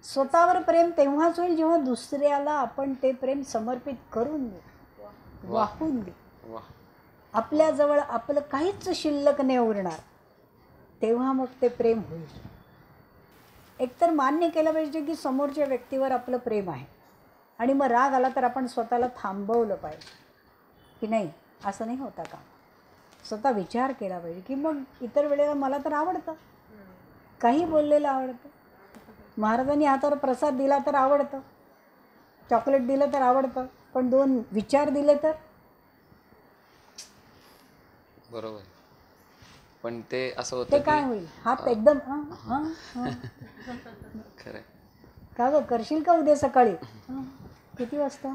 स्वतःवर प्रेम तेव्हाच होईल जेव्हा दुसऱ्याला आपण ते प्रेम समर्पित करून देऊ, वाहून देऊ. आपल्याजवळ आपलं काहीच शिल्लक नाही उरणार, तेव्हा मग ते प्रेम होईल. एकतर मान्य केलं पाहिजे की समोरच्या व्यक्तीवर आपलं प्रेम आहे, आणि मग राग आला तर आपण स्वतःला थांबवलं पाहिजे की नाही, असं नाही होता का. स्वतः विचार केला पाहिजे की मग इतर वेळेला मला तर आवडतं, काही बोललेलं आवडतं, महाराजांनी हातावर प्रसाद दिला तर आवडतं, चॉकलेट दिलं तर आवडतं, पण 2 विचार दिले तर. बरोबर. पण ते असं होतं ते काय होईल, हात एकदम खरं. का गं करशील का उद्या सकाळी, किती वाजता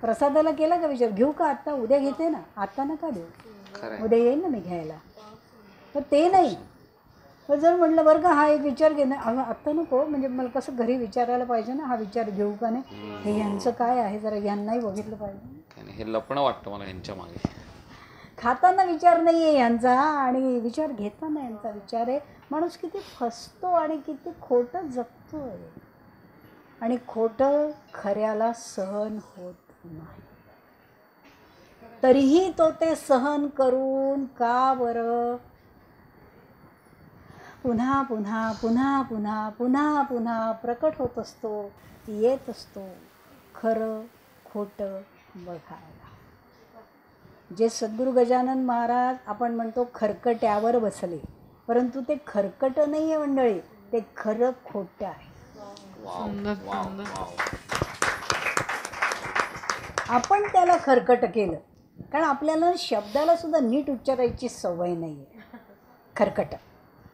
प्रसादाला केला का विचार, घेऊ का आत्ता, उद्या घेते ना, आत्ता नका देऊ, उद्या येईन ना मी घ्यायला. तर ते नाही. तर जर म्हटलं बरं का हा एक विचार घे ना, आत्ता नको, म्हणजे मला कसं घरी विचारायला पाहिजे ना, हा विचार घेऊ का नाही, हे यांचं काय आहे जरा यांनाही बघितलं पाहिजे. हे लपणं वाटतं मला यांच्या मागे. खाताना विचार नाही आहे यांचा आणि विचार घेताना यांचा विचार आहे. माणूस किती फसतो आणि किती खोटं जगतो आहे, आणि खोटं खऱ्याला सहन होत नाही, तरीही तो ते सहन करून का बरं पुन्हा पुन्हा पुन्हा पुन्हा पुन्हा पुन्हा प्रकट होत असतो, येत असतो खरं खोटं बघायला. जे सद्गुरू गजानन महाराज आपण म्हणतो खरकट्यावर बसले, परंतु ते खरकट नाही आहे मंडळी, ते खरं खोटं आहे. आपण त्याला खरकट केलं, कारण आपल्याला शब्दाला सुद्धा नीट उच्चारायची सवय नाही आहे. खरकट,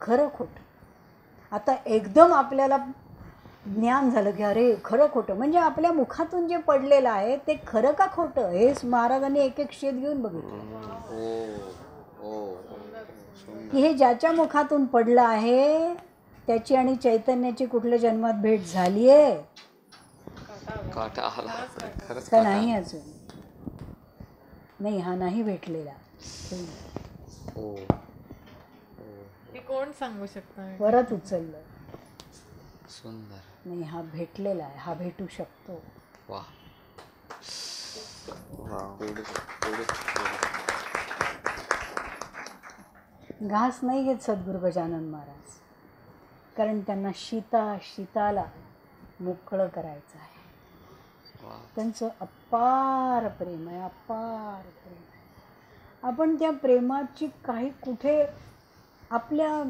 खरं खोटं. आता एकदम आपल्याला ज्ञान झालं की अरे खरं खोटं म्हणजे आपल्या मुखातून जे पडलेलं आहे ते खरं का खोटं, हेच महाराजांनी एक एक शेत घेऊन बघितलं की हे ज्याच्या मुखातून पडलं आहे त्याची आणि चैतन्याची कुठल्या जन्मात भेट झाली आहे का नाही, अजून नाही, हा नाही भेटलेला. कोण सांगू शकतं, परत उचललं, सुंदर. नाही हा भेटलेला आहे, हा भेटू शकतो. वा. घास नाही घेत सद्गुरू गजानन महाराज, कारण त्यांना शीताला मोकळं करायचं आहे. वा. त्यांचं अपार प्रेम आहे, अपार प्रेम आहे. आपण त्या प्रेमाची काही कुठे आपल्या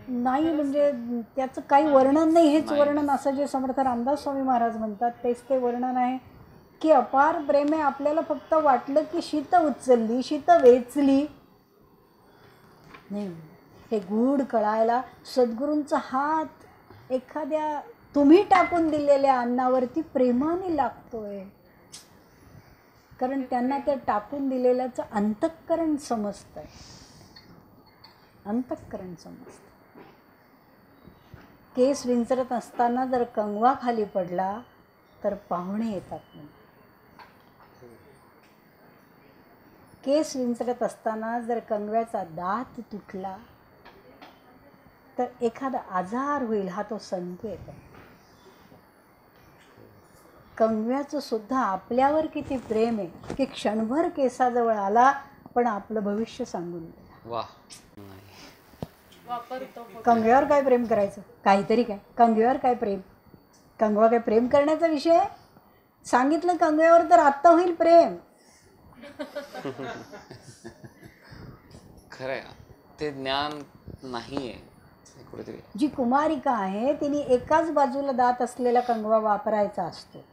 नाही, म्हणजे त्याचं काही वर्णन नाही. हेच वर्णन असं जे समर्थ रामदास स्वामी महाराज म्हणतात तेच ते वर्णन आहे की अपार प्रेम आहे. आपल्याला फक्त वाटलं की शीत उचलली, शीत वेचली नाही. हे गूढ कळायला सद्गुरूंचा हात एखाद्या तुम्ही टाकून दिलेल्या अन्नावरती प्रेमाने लागतोय, कारण त्यांना त्या टाकून दिलेल्याचं अंतःकरण समजतंय, अंतःकरण समजतं. केस विंचरत असताना जर कंगवा खाली पडला तर पाहुणे येतात म्हणून. केस विंचरत असताना जर कंगव्याचा दात तुटला तर एखादा आजार होईल हा तो संकेत आहे. कंगव्याचं सुद्धा आपल्यावर किती प्रेम आहे की क्षणभर केसाजवळ आला पण आपलं भविष्य सांगून गेला. वा. कंगव्यावर काय प्रेम करायचं, काहीतरी काय कंगव्यावर काय प्रेम. कंगवा काय प्रेम करण्याचा विषय आहे. सांगितलं कंगव्यावर तर आत्ता होईल प्रेम. खरंय, ते ज्ञान नाहीये कुठेतरी. जी कुमारिका आहे तिने एकाच बाजूला दात असलेला कंगवा वापरायचा असतो,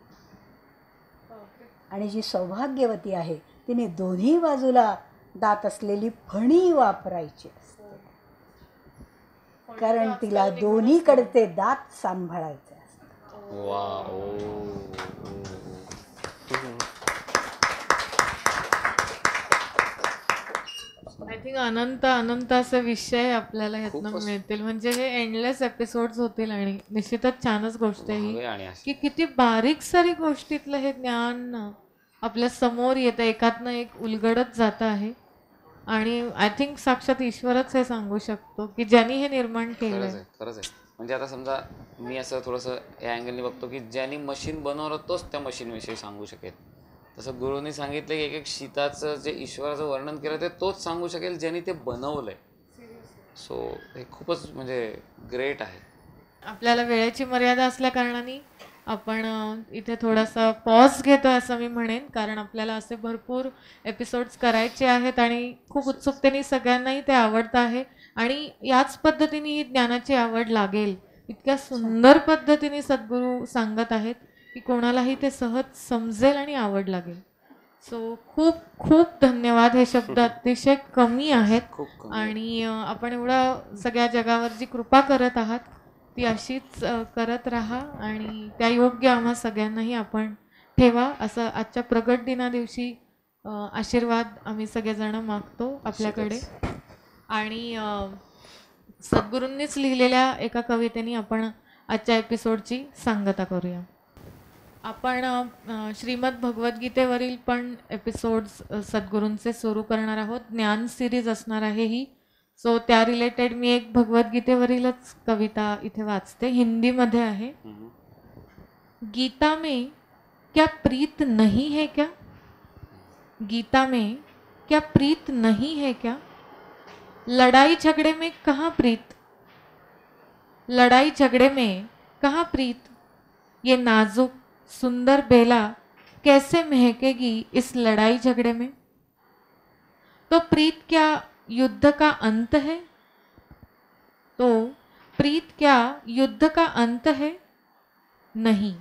आणि जी सौभाग्यवती आहे तिने दोन्ही बाजूला दात असलेली फणी वापरायची असते, कारण तिला दोन्हीकडचे दात सांभाळायचे असतात. वा. आय थिंक अनंत असे विषय आपल्याला ह्यातनं खूपच. मिळतील. म्हणजे हे एंडलेस एपिसोड्स होतील आणि निश्चितच छानच गोष्ट आहे ही, आणि अशी की किती बारीक सारी गोष्टीतलं हे ज्ञान आपल्या समोर येतं, एकातनं एक उलगडत जातं आहे. आणि आय थिंक साक्षात ईश्वरच हे सांगू शकतो की ज्यांनी हे निर्माण केलंय. खरंच आहे. म्हणजे आता समजा मी असं थोडंसं या अँगलने बघतो की ज्यांनी मशीन बनवलं तोच त्या मशीनविषयी सांगू शकेल. तसं गुरुनी सांगितलं की एक एक शीताचं जे ईश्वराचं वर्णन केलं ते तोच सांगू शकेल ज्यांनी ते बनवलंय. सो हे खूपच म्हणजे ग्रेट आहे. आपल्याला वेळेची मर्यादा असल्या कारणाने आपण इथे थोडासा पॉज घेतो असं मी म्हणेन, कारण आपल्याला असे भरपूर एपिसोड्स करायचे आहेत आणि खूप उत्सुकतेने सगळ्यांनाही ते आवडतं आहे. आणि याच पद्धतीने ही ज्ञानाची आवड लागेल इतक्या सुंदर पद्धतीने सद्गुरू सांगत आहेत की कोणालाही ते सहज समजेल आणि आवड लागेल. सो खूप खूप धन्यवाद. हे शब्द अतिशय कमी आहेत खूप कमी. आणि आपण एवढं सगळ्या जगावर जी कृपा करत आहात ती अशीच करत राहा आणि त्या योग्य आम्हा सगळ्यांनाही आपण ठेवा असं आजच्या प्रगट दिना दिवशी आशीर्वाद आम्ही सगळेजण मागतो आपल्याकडे. आणि सद्गुरूंनीच लिहिलेल्या एका कवितेने आपण आजच्या एपिसोडची सांगता करूया. आपण श्रीमद भगवद्गीतेवरील पण एपिसोड्स सद्गुरूंचे सुरू करणार आहोत. ज्ञान सिरीज असणार आहे ही. सो त्या रिलेटेड मी एक भगवद्गीतेवरीलच कविता इथे वाचते, हिंदीमध्ये आहे. गीता में क्या प्रीत नहीं है क्या, गीता में क्या प्रीत नहीं है क्या, लड़ाई झगड़े में कहाँ प्रीत, लड़ाई झगड़े में कहाँ प्रीत, ये नाजुक सुंदर बेला कैसे महकेगी इस लड़ाई झगड़े में. तो प्रीत क्या युद्ध का अंत है, तो प्रीत क्या युद्ध का अंत है, नहीं.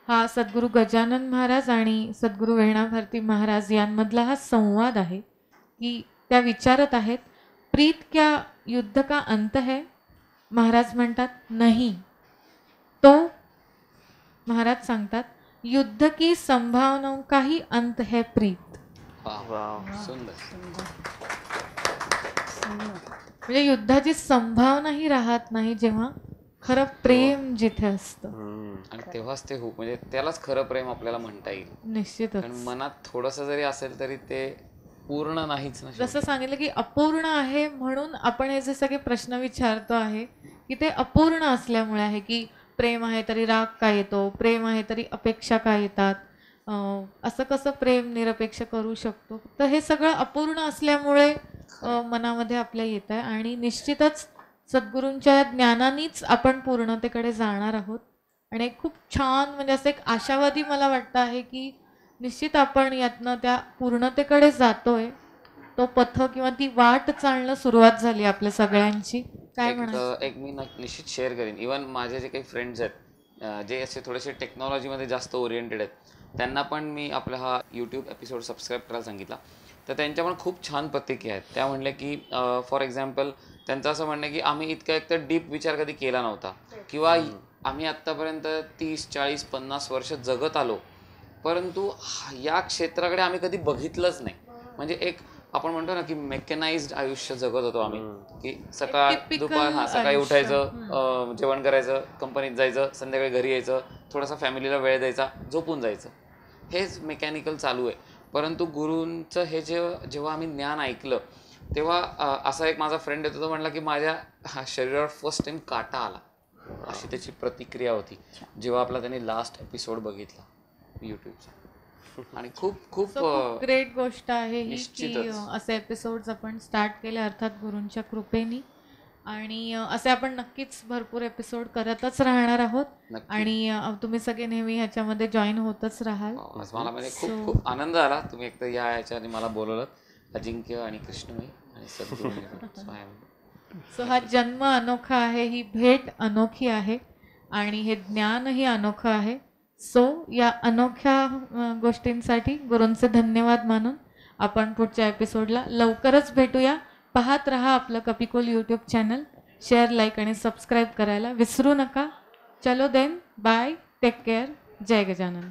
हा सद्गुरू गजानन महाराज आणि सद्गुरू वेणा भारती महाराज यांमधला हा संवाद आहे की त्या विचारत आहेत प्रीत क्या युद्ध का अंत है. महाराज म्हणतात नहीं. तो महाराज सांगतात युद्ध की संभावनाओं का ही अंत है प्रीत. वाव. सुंदर. म्हणजे युद्धाची संभावना ही राहत नाही जेव्हा खरं प्रेम जिथे असतं. आणि तेव्हाच ते हो म्हणजे त्यालाच खरं प्रेम आपल्याला म्हणता येईल. निश्चितच. कारण मनात थोडंसं जरी असेल तरी ते पूर्ण नाहीच ना. जसं सांगितलं की अपूर्ण आहे म्हणून आपण हे जे सगळे प्रश्न विचारतो आहे की ते अपूर्ण असल्यामुळे आहे की प्रेम आहे तरी राग का येतो, प्रेम आहे तरी अपेक्षा का येतात, असं कसं प्रेम निरपेक्ष करू शकतो. तर हे सगळं अपूर्ण असल्यामुळे मनामध्ये आपल्या येत आहे आणि निश्चितच सद्गुरूंच्या ज्ञानानेच आपण पूर्णतेकडे जाणार आहोत. आणि एक खूप छान म्हणजे असं एक आशावादी मला वाटतं आहे की निश्चित आपण यातनं त्या पूर्णतेकडे जातोय. तो पथ किंवा ती वाट चालणं सुरुवात झाली आपल्या सगळ्यांची. काय म्हणाल? एक मी निश्चित शेअर करीन. इवन माझे जे काही फ्रेंड्स आहेत जे असे थोडेसे टेक्नॉलॉजीमध्ये जास्त ओरिएंटेड आहेत, त्यांना पण मी आपला हा यूट्यूब एपिसोड सबस्क्राईब करायला सांगितला. तर त्यांच्या पण खूप छान प्रतिक्रिया आहेत. त्या म्हणल्या की फॉर एक्झाम्पल त्यांचं असं म्हणणं की आम्ही इतका एकतर डीप विचार कधी केला नव्हता, किंवा आम्ही आत्तापर्यंत 30, 40, 50 वर्ष जगत आलो, परंतु या क्षेत्राकडे आम्ही कधी बघितलंच नाही. म्हणजे एक आपण म्हणतो ना की मेकॅनाइज्ड आयुष्य जगत होतो आम्ही, की सकाळ दुपार सकाळी उठायचं, जेवण करायचं, कंपनीत जायचं, संध्याकाळी घरी यायचं, थोडासा फॅमिलीला वेळ द्यायचा, झोपून जायचं, हेच मेकॅनिकल चालू आहे. परंतु गुरूंचं हे जेव्हा आम्ही ज्ञान ऐकलं तेव्हा असा एक माझा फ्रेंड येतो, तो म्हणला की माझ्या शरीरावर फर्स्ट टाइम काटा आला, अशी त्याची प्रतिक्रिया होती जेव्हा आपला त्यांनी लास्ट एपिसोड बघितला यूट्यूबचा. आणि खूप खूप ग्रेट गोष्ट आहे ही की असे एपिसोड्स आपण स्टार्ट केले अर्थात गुरूंच्या कृपेने. आणि असे आपण नक्कीच भरपूर एपिसोड करतच राहणार आहोत. आणि तुम्ही सगळे नेहमी ह्याच्यामध्ये जॉईन होतच राहाल. मला म्हणजे खूप खूप आनंद झाला तुम्ही एकतर ह्याच्याने मला बोलवलं, अजिंक्य आणि कृष्णमयी आणि सद्गुरू. सो हा जन्म अनोखा आहे, ही भेट अनोखी आहे आणि हे ज्ञानही अनोखं आहे. सो या अनोख्या गोष्टींसाठी गुरूंचे धन्यवाद मानून आपण पुढच्या एपिसोडला लवकरच भेटूया. पाहत रहा आपलं कपिकुल यूट्यूब चॅनल. शेअर, लाईक आणि सबस्क्राईब करायला विसरू नका. चलो देन, बाय, टेक केअर, जय गजानन.